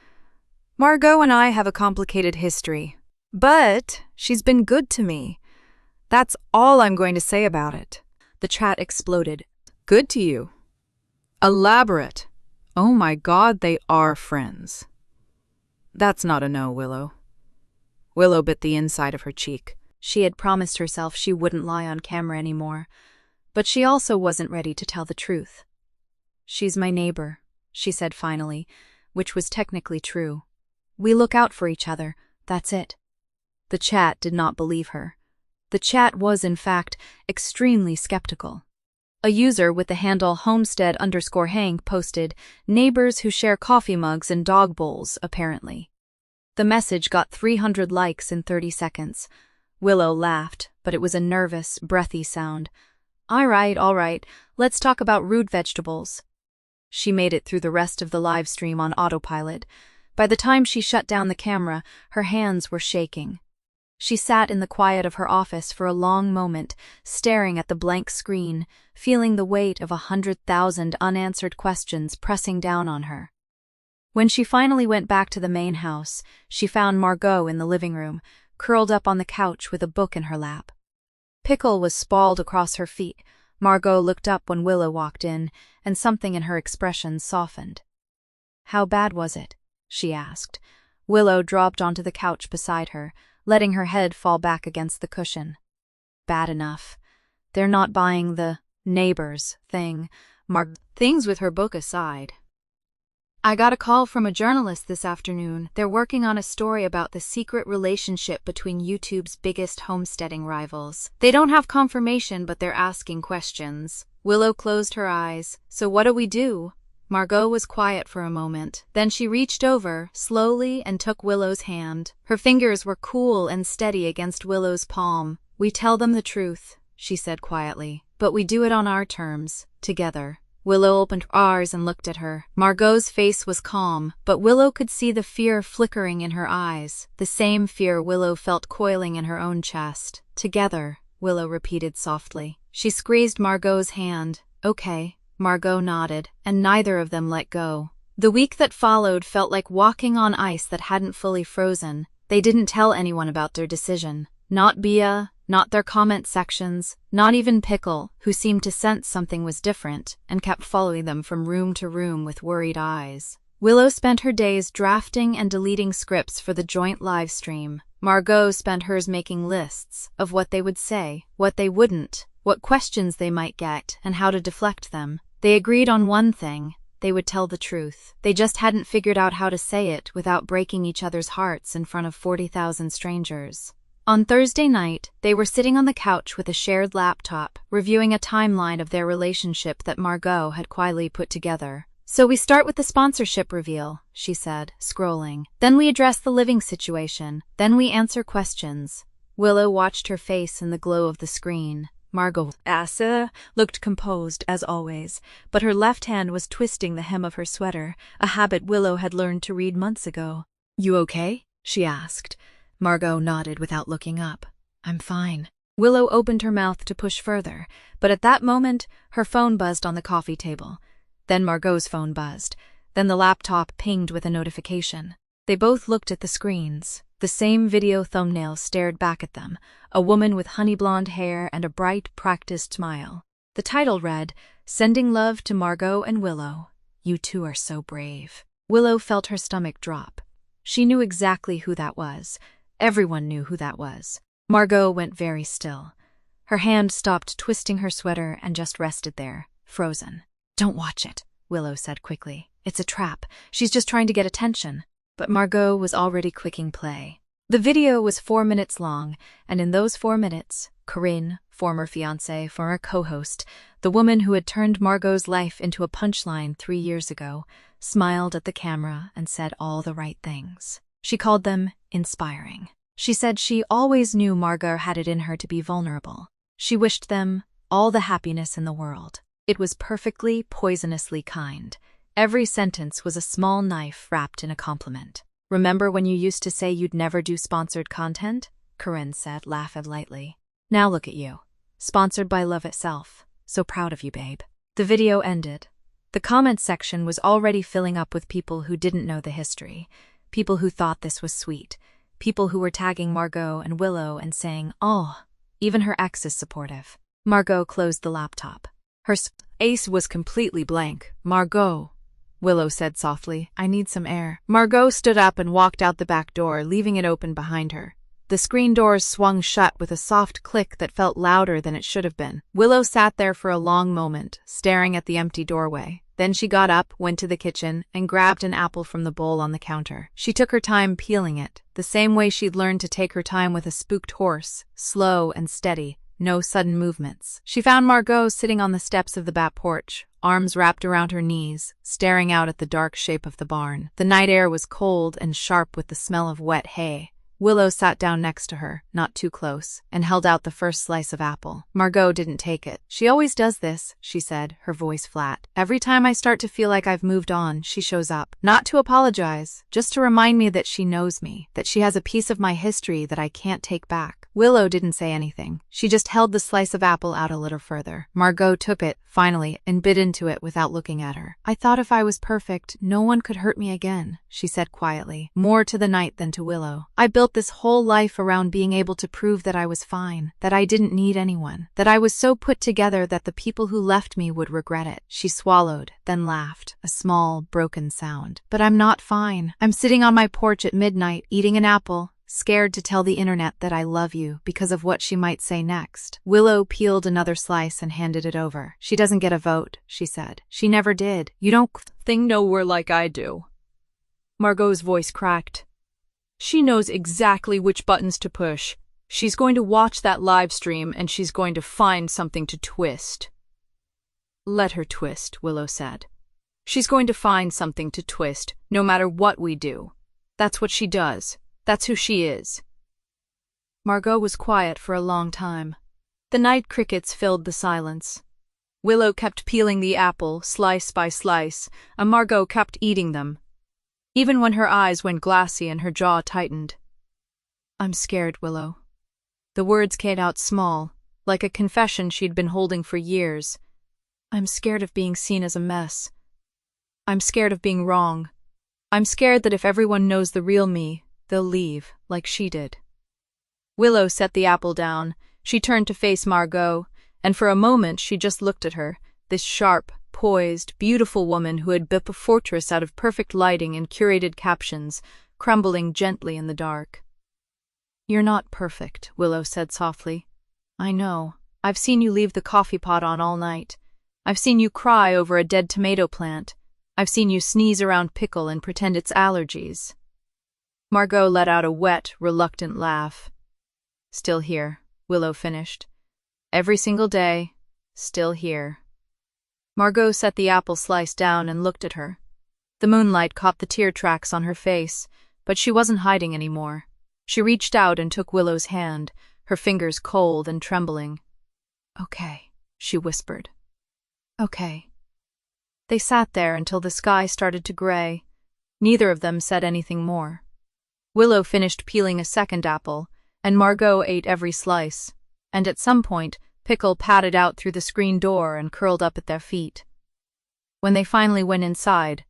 Margot and I have a complicated history, but she's been good to me. That's all I'm going to say about it." The chat exploded. "Good to you? Elaborate. Oh my God, they are friends." "That's not a no, Willow." Willow bit the inside of her cheek. She had promised herself she wouldn't lie on camera anymore, but she also wasn't ready to tell the truth. "She's my neighbor," she said finally, which was technically true. "We look out for each other, that's it." The chat did not believe her. The chat was, in fact, extremely skeptical. A user with the handle Homestead_Hank posted, "Neighbors who share coffee mugs and dog bowls, apparently." The message got 300 likes in 30 seconds. Willow laughed, but it was a nervous, breathy sound. All right, let's talk about root vegetables. She made it through the rest of the live stream on autopilot. By the time she shut down the camera, her hands were shaking. She sat in the quiet of her office for a long moment, staring at the blank screen, feeling the weight of 100,000 unanswered questions pressing down on her. When she finally went back to the main house, she found Margot in the living room, curled up on the couch with a book in her lap. Pickle was sprawled across her feet. Margot looked up when Willow walked in, and something in her expression softened. "How bad was it?" she asked. Willow dropped onto the couch beside her, letting her head fall back against the cushion. "Bad enough. They're not buying the neighbors thing." Things with her book aside. "I got a call from a journalist this afternoon. They're working on a story about the secret relationship between YouTube's biggest homesteading rivals. They don't have confirmation, but they're asking questions." Willow closed her eyes. "So what do we do?" Margot was quiet for a moment. Then she reached over, slowly, and took Willow's hand. Her fingers were cool and steady against Willow's palm. "We tell them the truth," she said quietly. "But we do it on our terms, together." Willow opened her eyes and looked at her. Margot's face was calm, but Willow could see the fear flickering in her eyes, the same fear Willow felt coiling in her own chest. "Together," Willow repeated softly. She squeezed Margot's hand. "Okay." Margot nodded, and neither of them let go. The week that followed felt like walking on ice that hadn't fully frozen. They didn't tell anyone about their decision. Not Bia, not their comment sections, not even Pickle, who seemed to sense something was different and kept following them from room to room with worried eyes. Willow spent her days drafting and deleting scripts for the joint live stream. Margot spent hers making lists of what they would say, what they wouldn't, what questions they might get, and how to deflect them. They agreed on one thing: they would tell the truth. They just hadn't figured out how to say it without breaking each other's hearts in front of 40,000 strangers. On Thursday night, they were sitting on the couch with a shared laptop, reviewing a timeline of their relationship that Margot had quietly put together. "So we start with the sponsorship reveal," she said, scrolling. "Then we address the living situation. Then we answer questions." Willow watched her face in the glow of the screen. Margot looked composed, as always, but her left hand was twisting the hem of her sweater, a habit Willow had learned to read months ago. "You okay?" she asked. Margot nodded without looking up. "I'm fine." Willow opened her mouth to push further, but at that moment, her phone buzzed on the coffee table. Then Margot's phone buzzed. Then the laptop pinged with a notification. They both looked at the screens. The same video thumbnail stared back at them, a woman with honey blonde hair and a bright, practiced smile. The title read, "Sending love to Margot and Willow. You two are so brave." Willow felt her stomach drop. She knew exactly who that was. Everyone knew who that was. Margot went very still. Her hand stopped twisting her sweater and just rested there, frozen. "Don't watch it," Willow said quickly. "It's a trap. She's just trying to get attention." But Margot was already clicking play. The video was 4 minutes long, and in those 4 minutes, Corinne, former fiancé, former co-host, the woman who had turned Margot's life into a punchline 3 years ago, smiled at the camera and said all the right things. She called them inspiring. She said she always knew Margot had it in her to be vulnerable. She wished them all the happiness in the world. It was perfectly, poisonously kind. Every sentence was a small knife wrapped in a compliment. "Remember when you used to say you'd never do sponsored content?" Corinne said, laughing lightly. "Now look at you. Sponsored by love itself. So proud of you, babe." The video ended. The comments section was already filling up with people who didn't know the history, people who thought this was sweet, people who were tagging Margot and Willow and saying, "Oh." Even her ex is supportive. Margot closed the laptop. Her face was completely blank. "Margot," Willow said softly, "I need some air." Margot stood up and walked out the back door, leaving it open behind her. The screen doors swung shut with a soft click that felt louder than it should have been. Willow sat there for a long moment, staring at the empty doorway. Then she got up, went to the kitchen, and grabbed an apple from the bowl on the counter. She took her time peeling it, the same way she'd learned to take her time with a spooked horse, slow and steady. No sudden movements. She found Margot sitting on the steps of the back porch, arms wrapped around her knees, staring out at the dark shape of the barn. The night air was cold and sharp with the smell of wet hay. Willow sat down next to her, not too close, and held out the first slice of apple. Margot didn't take it. "She always does this," she said, her voice flat. "Every time I start to feel like I've moved on, she shows up. Not to apologize, just to remind me that she knows me, that she has a piece of my history that I can't take back." Willow didn't say anything. She just held the slice of apple out a little further. Margot took it, finally, and bit into it without looking at her. "I thought if I was perfect, no one could hurt me again," she said quietly, more to the night than to Willow. "I built this whole life around being able to prove that I was fine, that I didn't need anyone, that I was so put together that the people who left me would regret it." She swallowed, then laughed, a small, broken sound. "But I'm not fine. I'm sitting on my porch at midnight, eating an apple, scared to tell the internet that I love you because of what she might say next." Willow peeled another slice and handed it over. "She doesn't get a vote," she said. "She never did. You don't know her like I do." Margot's voice cracked. "She knows exactly which buttons to push. She's going to watch that live stream and she's going to find something to twist." "Let her twist," Willow said. "She's going to find something to twist, no matter what we do. That's what she does. That's who she is." Margot was quiet for a long time. The night crickets filled the silence. Willow kept peeling the apple, slice by slice, and Margot kept eating them, even when her eyes went glassy and her jaw tightened. "I'm scared, Willow." The words came out small, like a confession she'd been holding for years. "I'm scared of being seen as a mess. I'm scared of being wrong. I'm scared that if everyone knows the real me, they'll leave, like she did." Willow set the apple down. She turned to face Margot, and for a moment she just looked at her, this sharp, poised, beautiful woman who had built a fortress out of perfect lighting and curated captions, crumbling gently in the dark. "You're not perfect," Willow said softly. "I know. I've seen you leave the coffee pot on all night. I've seen you cry over a dead tomato plant. I've seen you sneeze around pickle and pretend it's allergies." Margot let out a wet, reluctant laugh. "Still here," Willow finished. "Every single day, still here." Margot set the apple slice down and looked at her. The moonlight caught the tear tracks on her face, but she wasn't hiding anymore. She reached out and took Willow's hand, her fingers cold and trembling. "Okay," she whispered. "Okay." They sat there until the sky started to gray. Neither of them said anything more. Willow finished peeling a second apple, and Margot ate every slice, and at some point, Pickle padded out through the screen door and curled up at their feet. When they finally went inside,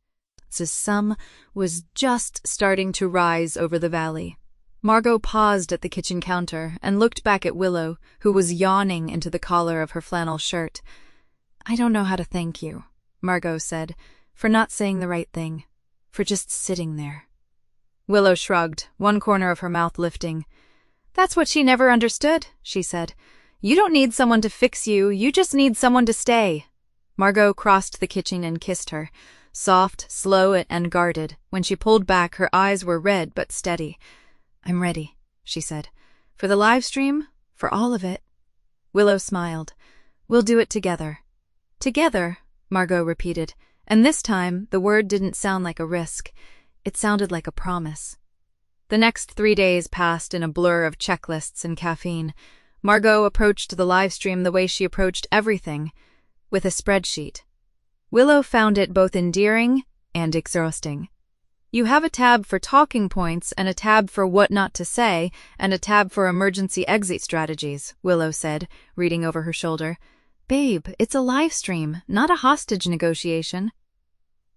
the sun was just starting to rise over the valley. Margot paused at the kitchen counter and looked back at Willow, who was yawning into the collar of her flannel shirt. "I don't know how to thank you," Margot said, "for not saying the right thing, for just sitting there." Willow shrugged, one corner of her mouth lifting. "That's what she never understood," she said. "You don't need someone to fix you, you just need someone to stay." Margot crossed the kitchen and kissed her, soft, slow, and guarded. When she pulled back, her eyes were red but steady. "I'm ready," she said. "For the live stream, for all of it." Willow smiled. "We'll do it together." "Together," Margot repeated, and this time the word didn't sound like a risk. It sounded like a promise. The next 3 days passed in a blur of checklists and caffeine. Margot approached the live stream the way she approached everything, with a spreadsheet. Willow found it both endearing and exhausting. "You have a tab for talking points and a tab for what not to say and a tab for emergency exit strategies," Willow said, reading over her shoulder. "Babe, it's a live stream, not a hostage negotiation."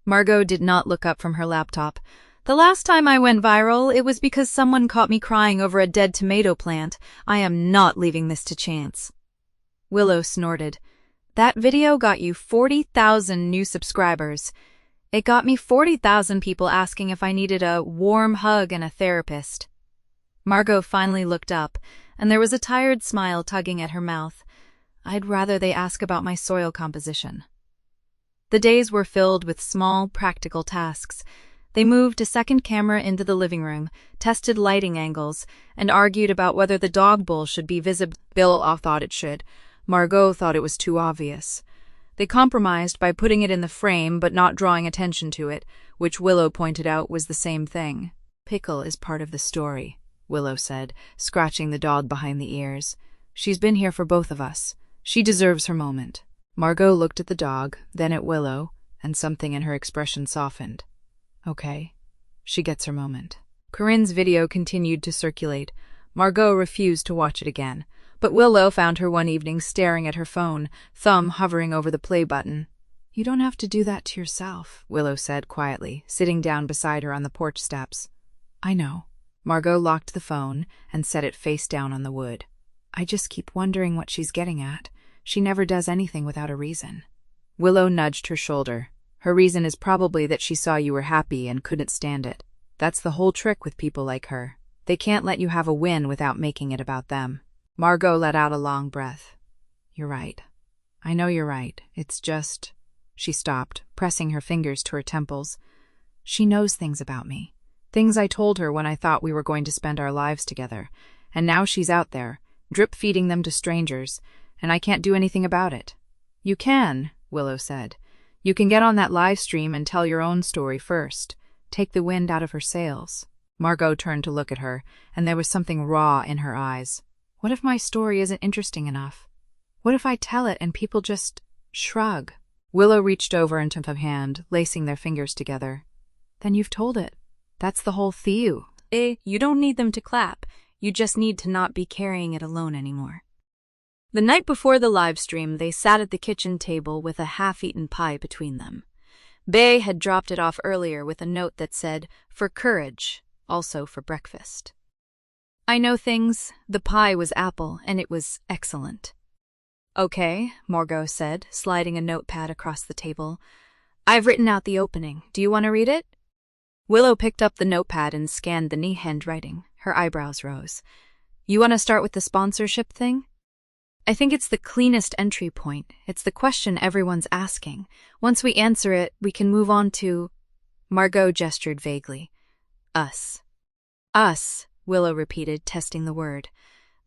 Margot did not look up from her laptop. "The last time I went viral, it was because someone caught me crying over a dead tomato plant. I am not leaving this to chance." Willow snorted. "That video got you 40,000 new subscribers. It got me 40,000 people asking if I needed a warm hug and a therapist." Margot finally looked up, and there was a tired smile tugging at her mouth. "I'd rather they ask about my soil composition." The days were filled with small, practical tasks. They moved a second camera into the living room, tested lighting angles, and argued about whether the dog bowl should be visible. Bill thought it should. Margot thought it was too obvious. They compromised by putting it in the frame but not drawing attention to it, which Willow pointed out was the same thing. "Pickle is part of the story," Willow said, scratching the dog behind the ears. "She's been here for both of us. She deserves her moment." Margot looked at the dog, then at Willow, and something in her expression softened. Okay, she gets her moment. Corinne's video continued to circulate. Margot refused to watch it again, but Willow found her one evening staring at her phone, thumb hovering over the play button. "You don't have to do that to yourself," Willow said quietly, sitting down beside her on the porch steps. "I know." Margot locked the phone and set it face down on the wood. "I just keep wondering what she's getting at. She never does anything without a reason." Willow nudged her shoulder. "Her reason is probably that she saw you were happy and couldn't stand it. That's the whole trick with people like her. They can't let you have a win without making it about them." Margot let out a long breath. "You're right. I know you're right. It's just—" She stopped, pressing her fingers to her temples. "She knows things about me. Things I told her when I thought we were going to spend our lives together. And now she's out there, drip-feeding them to strangers, and I can't do anything about it." "You can," Willow said. "You can get on that live stream and tell your own story first. Take the wind out of her sails." Margot turned to look at her, and there was something raw in her eyes. "What if my story isn't interesting enough? What if I tell it and people just shrug?" Willow reached over and took her hand, lacing their fingers together. "Then you've told it. That's the whole Feud. You don't need them to clap. You just need to not be carrying it alone anymore." The night before the live stream, they sat at the kitchen table with a half-eaten pie between them. Bay had dropped it off earlier with a note that said, "For courage, also for breakfast." "I know things." The pie was apple, and it was excellent. "Okay," Margot said, sliding a notepad across the table. "I've written out the opening. Do you want to read it?" Willow picked up the notepad and scanned the neat handwriting. Her eyebrows rose. "You want to start with the sponsorship thing?" "I think it's the cleanest entry point. It's the question everyone's asking. Once we answer it, we can move on to—" Margot gestured vaguely. "Us." "Us," Willow repeated, testing the word.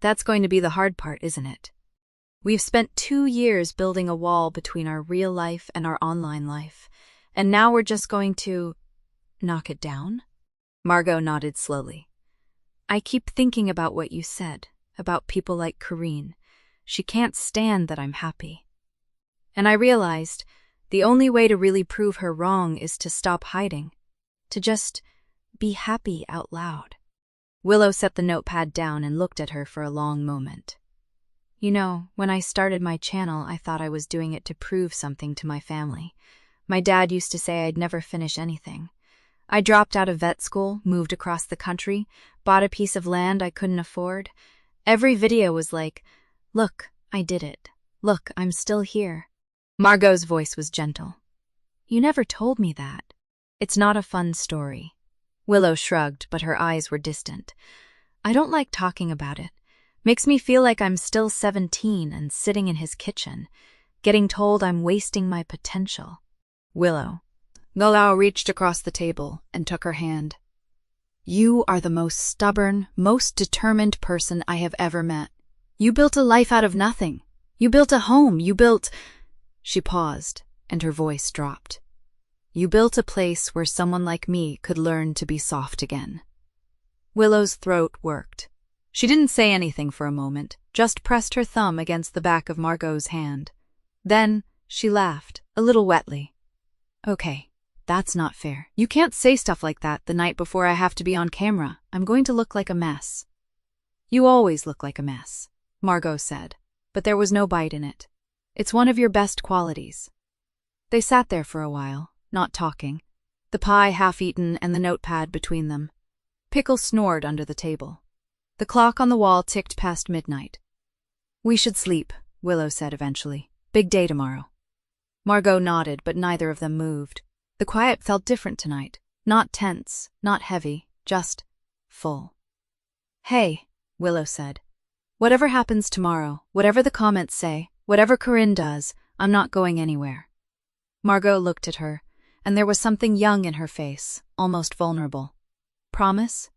"That's going to be the hard part, isn't it? We've spent 2 years building a wall between our real life and our online life, and now we're just going to knock it down?" Margot nodded slowly. "I keep thinking about what you said, about people like Corinne. She can't stand that I'm happy. And I realized the only way to really prove her wrong is to stop hiding, to just be happy out loud." Willow set the notepad down and looked at her for a long moment. "You know, when I started my channel, I thought I was doing it to prove something to my family. My dad used to say I'd never finish anything. I dropped out of vet school, moved across the country, bought a piece of land I couldn't afford. Every video was like, 'Look, I did it. Look, I'm still here.'" Margot's voice was gentle. "You never told me that. It's not a fun story." Willow shrugged, but her eyes were distant. "I don't like talking about it. Makes me feel like I'm still 17 and sitting in his kitchen, getting told I'm wasting my potential." "Willow." Willow reached across the table and took her hand. "You are the most stubborn, most determined person I have ever met. You built a life out of nothing. You built a home. You built—" She paused, and her voice dropped. "You built a place where someone like me could learn to be soft again." Willow's throat worked. She didn't say anything for a moment, just pressed her thumb against the back of Margot's hand. Then she laughed, a little wetly. "Okay, that's not fair. You can't say stuff like that the night before I have to be on camera. I'm going to look like a mess." "You always look like a mess," Margot said, but there was no bite in it. "It's one of your best qualities." They sat there for a while, not talking, the pie half-eaten and the notepad between them. Pickle snored under the table. The clock on the wall ticked past midnight. "We should sleep," Willow said eventually. "Big day tomorrow." Margot nodded, but neither of them moved. The quiet felt different tonight. Not tense, not heavy, just full. "Hey," Willow said. "Whatever happens tomorrow, whatever the comments say, whatever Corinne does, I'm not going anywhere." Margot looked at her, and there was something young in her face, almost vulnerable. "Promise?"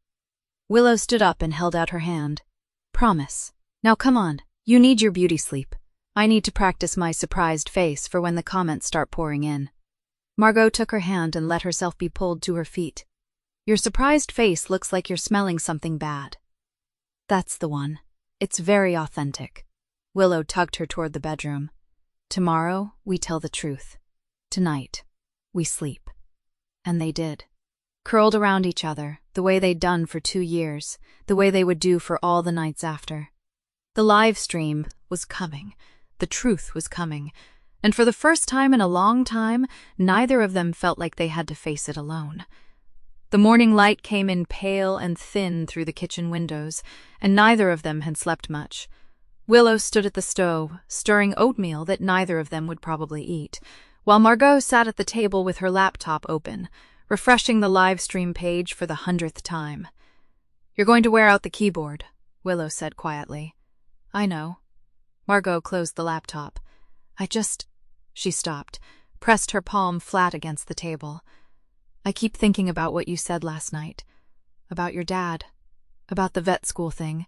Willow stood up and held out her hand. "Promise. Now come on, you need your beauty sleep. I need to practice my surprised face for when the comments start pouring in." Margot took her hand and let herself be pulled to her feet. "Your surprised face looks like you're smelling something bad." That's the one. It's very authentic. Willow tugged her toward the bedroom. Tomorrow, we tell the truth. Tonight, we sleep. And they did. Curled around each other, the way they'd done for 2 years, the way they would do for all the nights after. The live stream was coming. The truth was coming. And for the first time in a long time, neither of them felt like they had to face it alone. The morning light came in pale and thin through the kitchen windows, and neither of them had slept much. Willow stood at the stove, stirring oatmeal that neither of them would probably eat, while Margot sat at the table with her laptop open, refreshing the live stream page for the 100th time. "You're going to wear out the keyboard," Willow said quietly. "I know." Margot closed the laptop. She stopped, pressed her palm flat against the table. "I keep thinking about what you said last night. About your dad. About the vet school thing."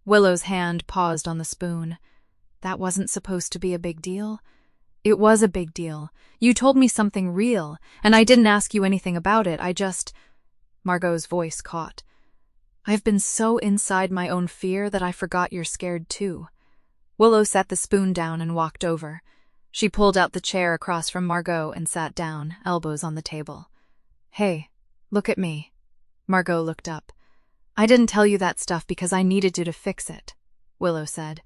Willow's hand paused on the spoon. "That wasn't supposed to be a big deal." "It was a big deal. You told me something real, and I didn't ask you anything about it. Margot's voice caught. "I've been so inside my own fear that I forgot you're scared too." Willow set the spoon down and walked over. She pulled out the chair across from Margot and sat down, elbows on the table. "Hey, look at me." Margot looked up. "I didn't tell you that stuff because I needed you to fix it," Willow said.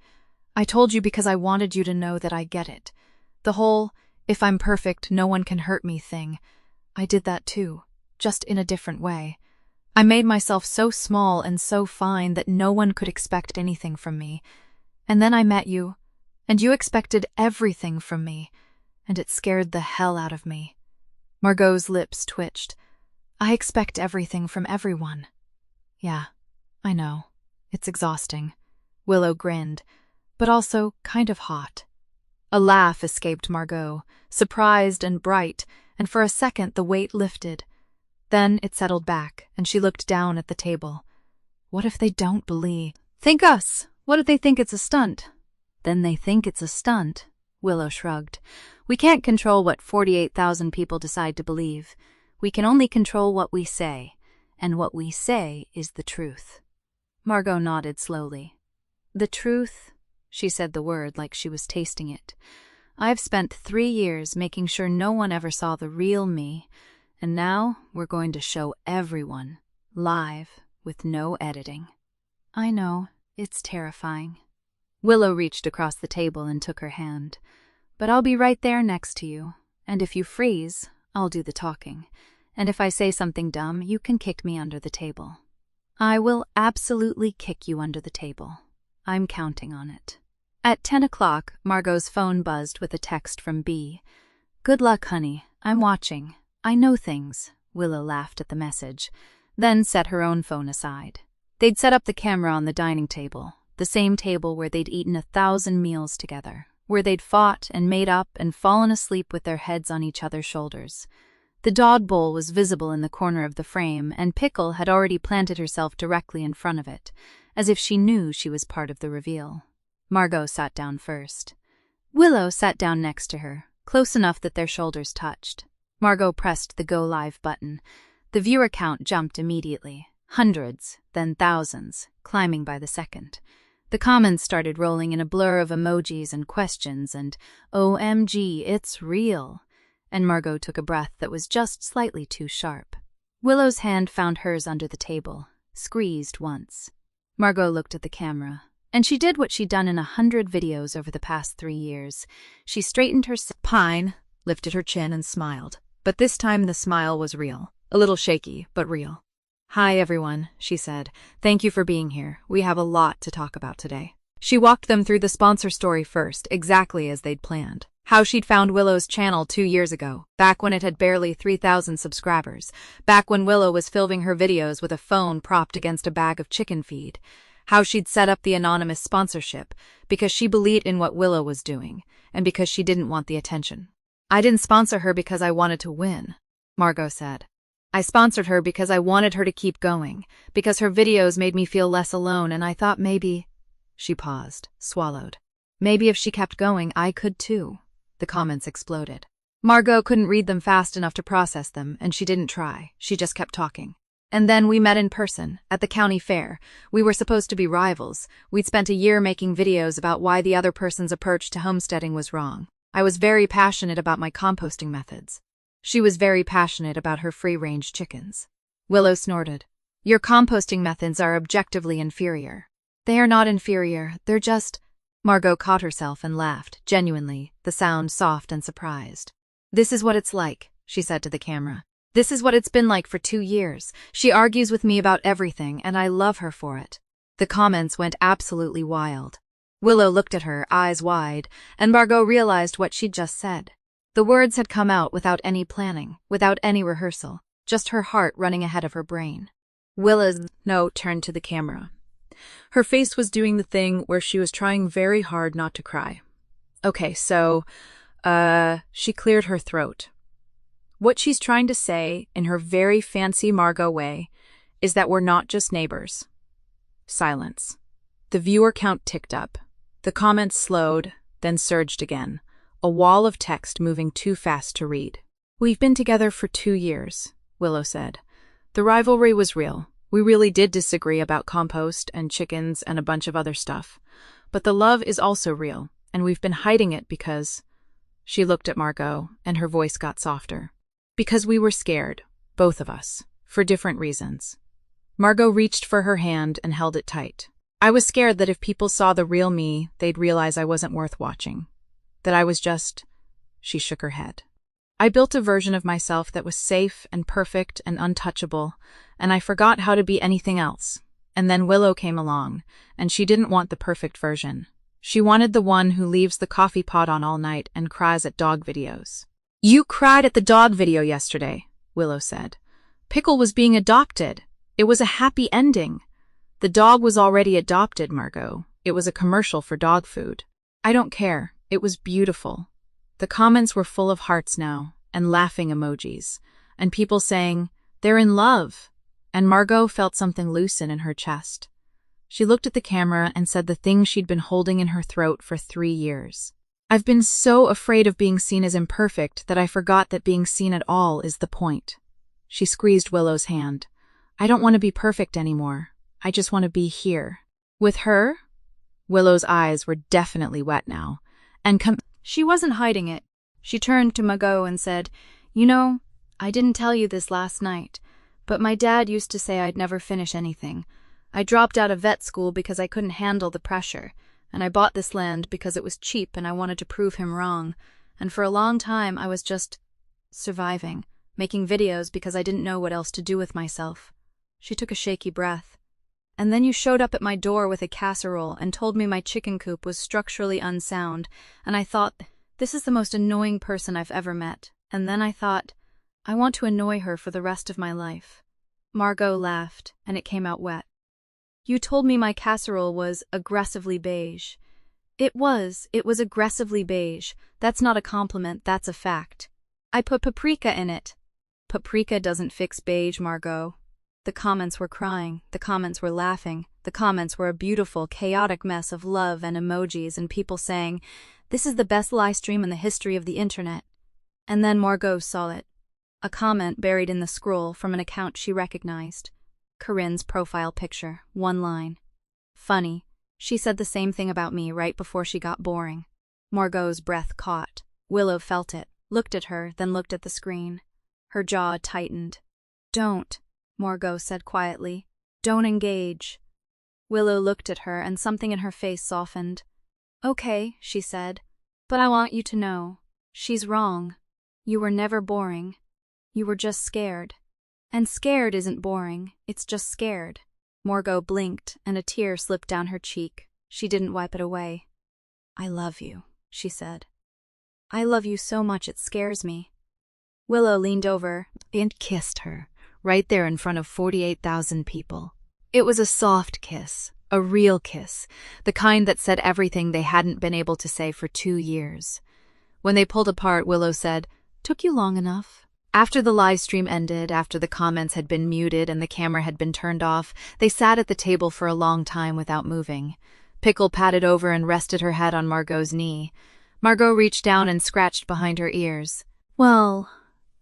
"I told you because I wanted you to know that I get it. The whole, if I'm perfect, no one can hurt me thing. I did that too, just in a different way. I made myself so small and so fine that no one could expect anything from me. And then I met you, and you expected everything from me, and it scared the hell out of me." Margot's lips twitched. "I expect everything from everyone." "Yeah, I know. It's exhausting." Willow grinned, but also kind of hot. A laugh escaped Margot, surprised and bright, and for a second the weight lifted. Then it settled back, and she looked down at the table. "What if they don't believe? Think us! What if they think it's a stunt?" "Then they think it's a stunt," Willow shrugged. "We can't control what 48,000 people decide to believe. We can only control what we say, and what we say is the truth." Margot nodded slowly. "The truth," she said the word like she was tasting it. "I've spent 3 years making sure no one ever saw the real me, and now we're going to show everyone, live, with no editing." "I know, it's terrifying." Willow reached across the table and took her hand. "But I'll be right there next to you, and if you freeze, I'll do the talking. And if I say something dumb, you can kick me under the table." "I will absolutely kick you under the table. I'm counting on it." At 10 o'clock, Margot's phone buzzed with a text from B. "Good luck, honey. I'm watching. I know things." Willow laughed at the message, then set her own phone aside. They'd set up the camera on the dining table, the same table where they'd eaten 1,000 meals together, where they'd fought and made up and fallen asleep with their heads on each other's shoulders. The Dodd bowl was visible in the corner of the frame, and Pickle had already planted herself directly in front of it, as if she knew she was part of the reveal. Margot sat down first. Willow sat down next to her, close enough that their shoulders touched. Margot pressed the Go Live button. The viewer count jumped immediately. Hundreds, then thousands, climbing by the second. The comments started rolling in a blur of emojis and questions and, "OMG, it's real." And Margot took a breath that was just slightly too sharp. Willow's hand found hers under the table, squeezed once. Margot looked at the camera, and she did what she'd done in 100 videos over the past 3 years. She straightened her spine, lifted her chin, and smiled. But this time the smile was real. A little shaky, but real. "Hi, everyone," she said. "Thank you for being here. We have a lot to talk about today." She walked them through the sponsor story first, exactly as they'd planned. How she'd found Willow's channel 2 years ago, back when it had barely 3,000 subscribers, back when Willow was filming her videos with a phone propped against a bag of chicken feed. How she'd set up the anonymous sponsorship, because she believed in what Willow was doing, and because she didn't want the attention. "I didn't sponsor her because I wanted to win," Margot said. "I sponsored her because I wanted her to keep going, because her videos made me feel less alone, and I thought maybe—" She paused, swallowed. "Maybe if she kept going, I could too." The comments exploded. Margot couldn't read them fast enough to process them, and she didn't try. She just kept talking. And then we met in person, at the county fair. We were supposed to be rivals. We'd spent a year making videos about why the other person's approach to homesteading was wrong. I was very passionate about my composting methods. She was very passionate about her free-range chickens. Willow snorted. Your composting methods are objectively inferior. They are not inferior, they're just… Margot caught herself and laughed, genuinely, the sound soft and surprised. This is what it's like, she said to the camera. This is what it's been like for 2 years. She argues with me about everything, and I love her for it. The comments went absolutely wild. Willow looked at her, eyes wide, and Margot realized what she'd just said. The words had come out without any planning, without any rehearsal, just her heart running ahead of her brain. Willow's note turned to the camera. Her face was doing the thing where she was trying very hard not to cry. Okay, so, she cleared her throat. What she's trying to say, in her very fancy Margot way, is that we're not just neighbors. Silence. The viewer count ticked up. The comments slowed, then surged again, a wall of text moving too fast to read. We've been together for 2 years, Willow said. The rivalry was real. We really did disagree about compost and chickens and a bunch of other stuff. But the love is also real, and we've been hiding it because… She looked at Margot, and her voice got softer. Because we were scared, both of us, for different reasons. Margot reached for her hand and held it tight. I was scared that if people saw the real me, they'd realize I wasn't worth watching. That I was just… She shook her head. I built a version of myself that was safe and perfect and untouchable, and I forgot how to be anything else. And then Willow came along, and she didn't want the perfect version. She wanted the one who leaves the coffee pot on all night and cries at dog videos. You cried at the dog video yesterday, Willow said. Pickle was being adopted. It was a happy ending. The dog was already adopted, Margot. It was a commercial for dog food. I don't care. It was beautiful. The comments were full of hearts now, and laughing emojis, and people saying, they're in love. And Margot felt something loosen in her chest. She looked at the camera and said the thing she'd been holding in her throat for 3 years. I've been so afraid of being seen as imperfect that I forgot that being seen at all is the point. She squeezed Willow's hand. I don't want to be perfect anymore. I just want to be here. With her? Willow's eyes were definitely wet now. And she wasn't hiding it. She turned to Margot and said, You know, I didn't tell you this last night, but my dad used to say I'd never finish anything. I dropped out of vet school because I couldn't handle the pressure. And I bought this land because it was cheap and I wanted to prove him wrong. And for a long time I was just surviving, making videos because I didn't know what else to do with myself. She took a shaky breath. And then you showed up at my door with a casserole and told me my chicken coop was structurally unsound, and I thought, this is the most annoying person I've ever met. And then I thought, I want to annoy her for the rest of my life. Margot laughed, and it came out wet. You told me my casserole was aggressively beige. It was aggressively beige. That's not a compliment, that's a fact. I put paprika in it. Paprika doesn't fix beige, Margot. The comments were crying, the comments were laughing, the comments were a beautiful, chaotic mess of love and emojis and people saying, this is the best live stream in the history of the internet. And then Margot saw it. A comment buried in the scroll from an account she recognized. Corinne's profile picture, 1 line. Funny, she said the same thing about me right before she got boring. Margot's breath caught. Willow felt it, looked at her, then looked at the screen. Her jaw tightened. Don't, Margot said quietly. Don't engage. Willow looked at her and something in her face softened. Okay, she said, but I want you to know. She's wrong. You were never boring. You were just scared. And scared isn't boring, it's just scared. Margot blinked, and a tear slipped down her cheek. She didn't wipe it away. I love you, she said. I love you so much it scares me. Willow leaned over and kissed her, right there in front of 48,000 people. It was a soft kiss, a real kiss, the kind that said everything they hadn't been able to say for 2 years. When they pulled apart, Willow said, Took you long enough? After the live stream ended, after the comments had been muted and the camera had been turned off, they sat at the table for a long time without moving. Pickle patted over and rested her head on Margot's knee. Margot reached down and scratched behind her ears. Well,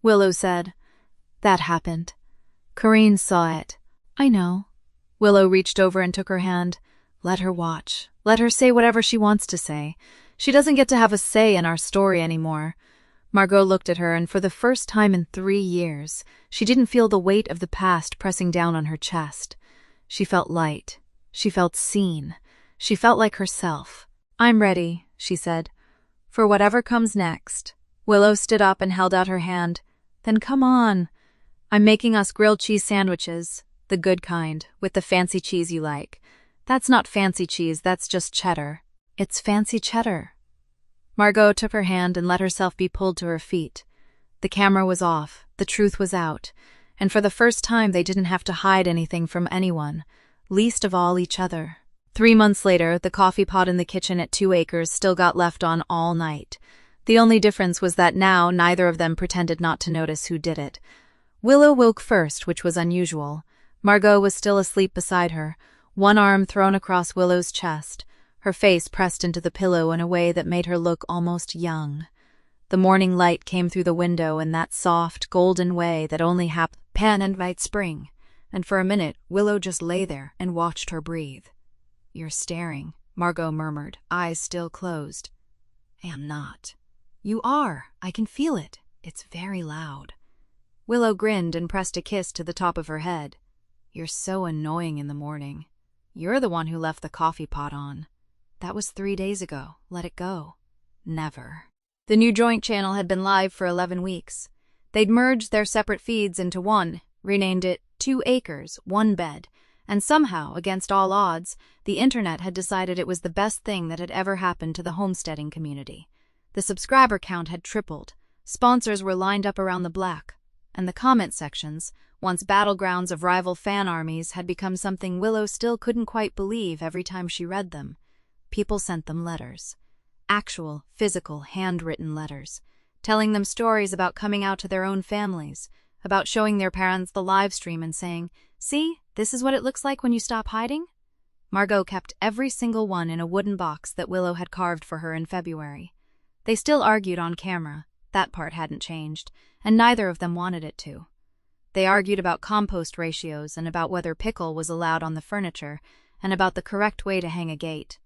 Willow said, that happened. Corinne saw it. I know. Willow reached over and took her hand. Let her watch. Let her say whatever she wants to say. She doesn't get to have a say in our story anymore. Margot looked at her, and for the first time in 3 years, she didn't feel the weight of the past pressing down on her chest. She felt light. She felt seen. She felt like herself. I'm ready, she said, for whatever comes next. Willow stood up and held out her hand. Then come on. I'm making us grilled cheese sandwiches, the good kind, with the fancy cheese you like. That's not fancy cheese, that's just cheddar. It's fancy cheddar. Margot took her hand and let herself be pulled to her feet. The camera was off, the truth was out, and for the first time they didn't have to hide anything from anyone, least of all each other. 3 months later, the coffee pot in the kitchen at 2 Acres still got left on all night. The only difference was that now neither of them pretended not to notice who did it. Willow woke first, which was unusual. Margot was still asleep beside her, one arm thrown across Willow's chest, her face pressed into the pillow in a way that made her look almost young. The morning light came through the window in that soft, golden way that only happens Pan and White Spring, and for a minute Willow just lay there and watched her breathe. You're staring, Margot murmured, eyes still closed. I am not. You are. I can feel it. It's very loud. Willow grinned and pressed a kiss to the top of her head. You're so annoying in the morning. You're the one who left the coffee pot on. That was 3 days ago. Let it go. Never. The new joint channel had been live for 11 weeks. They'd merged their separate feeds into one, renamed it 2 Acres, 1 Bed, and somehow, against all odds, the internet had decided it was the best thing that had ever happened to the homesteading community. The subscriber count had tripled, sponsors were lined up around the block, and the comment sections, once battlegrounds of rival fan armies, had become something Willow still couldn't quite believe every time she read them. People sent them letters. Actual, physical, handwritten letters, telling them stories about coming out to their own families, about showing their parents the live stream and saying, "See, this is what it looks like when you stop hiding?" Margot kept every single one in a wooden box that Willow had carved for her in February. They still argued on camera, that part hadn't changed, and neither of them wanted it to. They argued about compost ratios and about whether pickle was allowed on the furniture and about the correct way to hang a gate.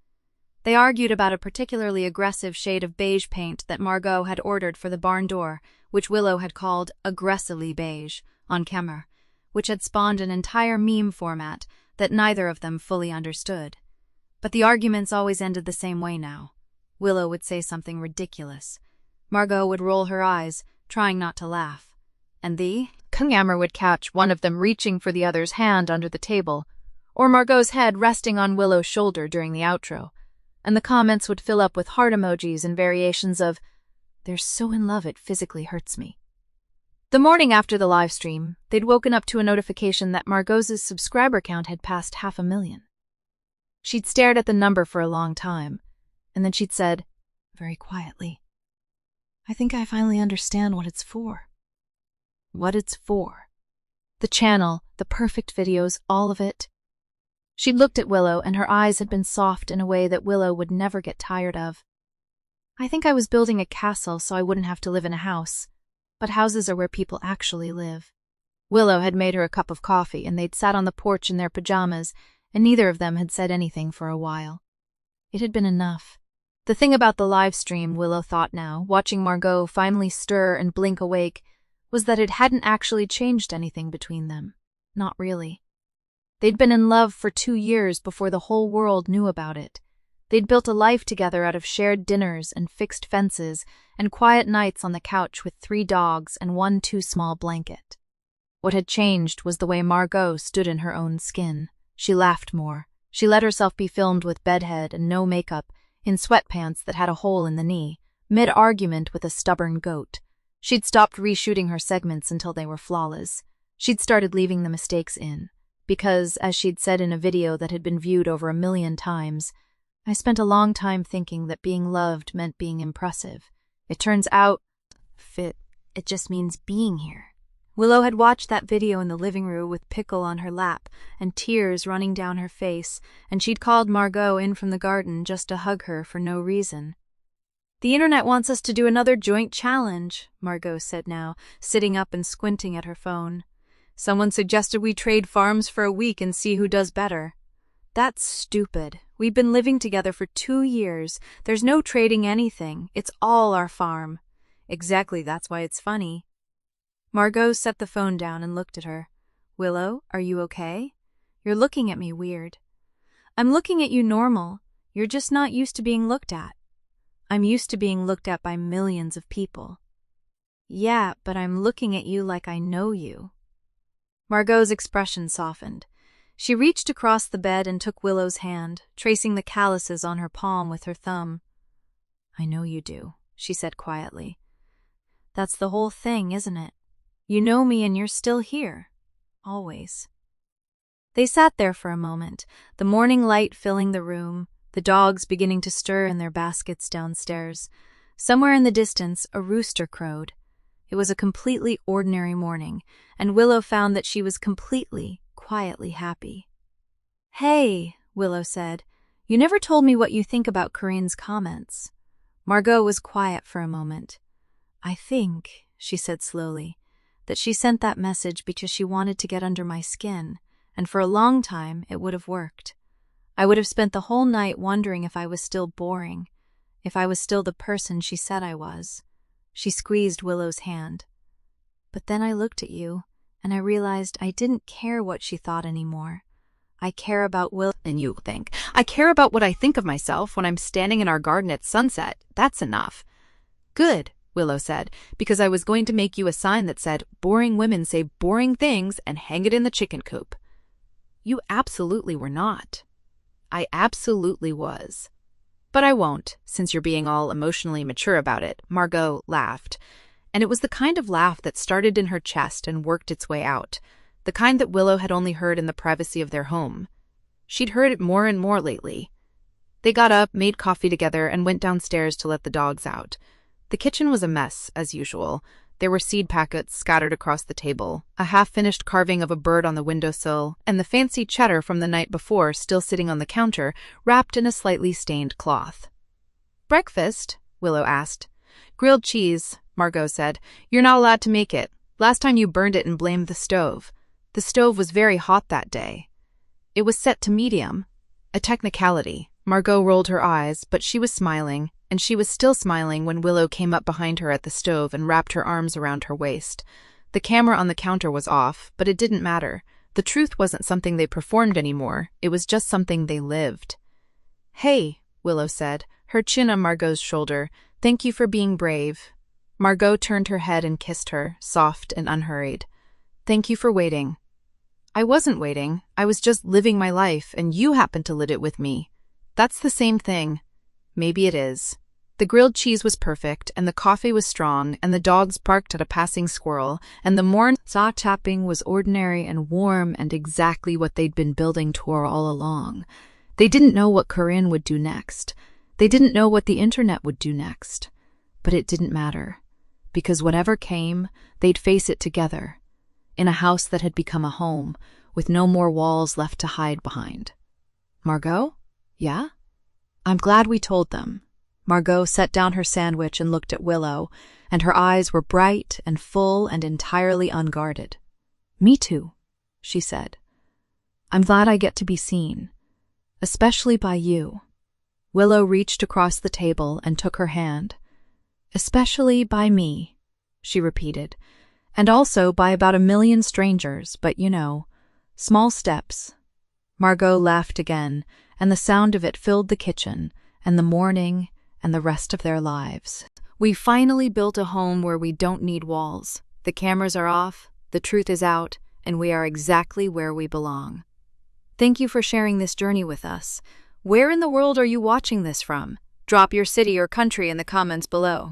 They argued about a particularly aggressive shade of beige paint that Margot had ordered for the barn door, which Willow had called aggressively beige, on camera, which had spawned an entire meme format that neither of them fully understood. But the arguments always ended the same way now. Willow would say something ridiculous. Margot would roll her eyes, trying not to laugh. And the camera would catch one of them reaching for the other's hand under the table, or Margot's head resting on Willow's shoulder during the outro, and the comments would fill up with heart emojis and variations of, "They're so in love it physically hurts me." The morning after the live stream, they'd woken up to a notification that Margot's subscriber count had passed 500,000. She'd stared at the number for a long time, and then she'd said, very quietly, "I think I finally understand what it's for." What it's for. The channel, the perfect videos, all of it. She'd looked at Willow, and her eyes had been soft in a way that Willow would never get tired of. "I think I was building a castle so I wouldn't have to live in a house. But houses are where people actually live." Willow had made her a cup of coffee, and they'd sat on the porch in their pajamas, and neither of them had said anything for a while. It had been enough. The thing about the live stream, Willow thought now, watching Margot finally stir and blink awake, was that it hadn't actually changed anything between them. Not really. They'd been in love for 2 years before the whole world knew about it. They'd built a life together out of shared dinners and fixed fences and quiet nights on the couch with 3 dogs and 1 too small blanket. What had changed was the way Margot stood in her own skin. She laughed more. She let herself be filmed with bedhead and no makeup, in sweatpants that had a hole in the knee, mid-argument with a stubborn goat. She'd stopped reshooting her segments until they were flawless. She'd started leaving the mistakes in. Because, as she'd said in a video that had been viewed over 1 million times, "I spent a long time thinking that being loved meant being impressive. It turns out, it just means being here." Willow had watched that video in the living room with Pickle on her lap and tears running down her face, and she'd called Margot in from the garden just to hug her for no reason. "The internet wants us to do another joint challenge," Margot said now, sitting up and squinting at her phone. Someone suggested we trade farms for a week and see who does better. That's stupid. We've been living together for 2 years. There's no trading anything. It's all our farm. Exactly, that's why it's funny. Margot set the phone down and looked at her. Willow, are you okay? You're looking at me weird. I'm looking at you normal. You're just not used to being looked at. I'm used to being looked at by millions of people. Yeah, but I'm looking at you like I know you. Margot's expression softened. She reached across the bed and took Willow's hand, tracing the calluses on her palm with her thumb. I know you do, she said quietly. That's the whole thing, isn't it? You know me and you're still here. Always. They sat there for a moment, the morning light filling the room, the dogs beginning to stir in their baskets downstairs. Somewhere in the distance, a rooster crowed. It was a completely ordinary morning, and Willow found that she was quietly happy. Hey, Willow said, you never told me what you think about Corinne's comments. Margot was quiet for a moment. I think, she said slowly, that she sent that message because she wanted to get under my skin, and for a long time it would have worked. I would have spent the whole night wondering if I was still boring, if I was still the person she said I was. She squeezed Willow's hand. But then I looked at you, and I realized I didn't care what she thought anymore. I care about Will and you think. I care about what I think of myself when I'm standing in our garden at sunset. That's enough. Good, Willow said, because I was going to make you a sign that said, boring women say boring things and hang it in the chicken coop. You absolutely were not. I absolutely was. But I won't, since you're being all emotionally mature about it, Margot laughed. And it was the kind of laugh that started in her chest and worked its way out, the kind that Willow had only heard in the privacy of their home. She'd heard it more and more lately. They got up, made coffee together, and went downstairs to let the dogs out. The kitchen was a mess, as usual. There were seed packets scattered across the table, a half-finished carving of a bird on the windowsill, and the fancy cheddar from the night before still sitting on the counter, wrapped in a slightly stained cloth. Breakfast? Willow asked. Grilled cheese, Margot said. You're not allowed to make it. Last time you burned it and blamed the stove. The stove was very hot that day. It was set to medium. A technicality. Margot rolled her eyes, but she was smiling, and she was still smiling when Willow came up behind her at the stove and wrapped her arms around her waist. The camera on the counter was off, but it didn't matter. The truth wasn't something they performed anymore. It was just something they lived. Hey, Willow said, her chin on Margot's shoulder. Thank you for being brave. Margot turned her head and kissed her, soft and unhurried. Thank you for waiting. I wasn't waiting. I was just living my life, and you happened to live it with me. That's the same thing. Maybe it is. The grilled cheese was perfect, and the coffee was strong, and the dogs barked at a passing squirrel, and the morn saw tapping was ordinary and warm and exactly what they'd been building toward all along. They didn't know what Corinne would do next. They didn't know what the internet would do next. But it didn't matter, because whatever came, they'd face it together, in a house that had become a home, with no more walls left to hide behind. Margot? Yeah? I'm glad we told them. Margot set down her sandwich and looked at Willow, and her eyes were bright and full and entirely unguarded. Me too, she said. I'm glad I get to be seen, especially by you. Willow reached across the table and took her hand. Especially by me, she repeated, and also by about 1,000,000 strangers, but you know, small steps. Margot laughed again, and the sound of it filled the kitchen, and the morning, and the rest of their lives. We finally built a home where we don't need walls. The cameras are off, the truth is out, and we are exactly where we belong. Thank you for sharing this journey with us. Where in the world are you watching this from? Drop your city or country in the comments below.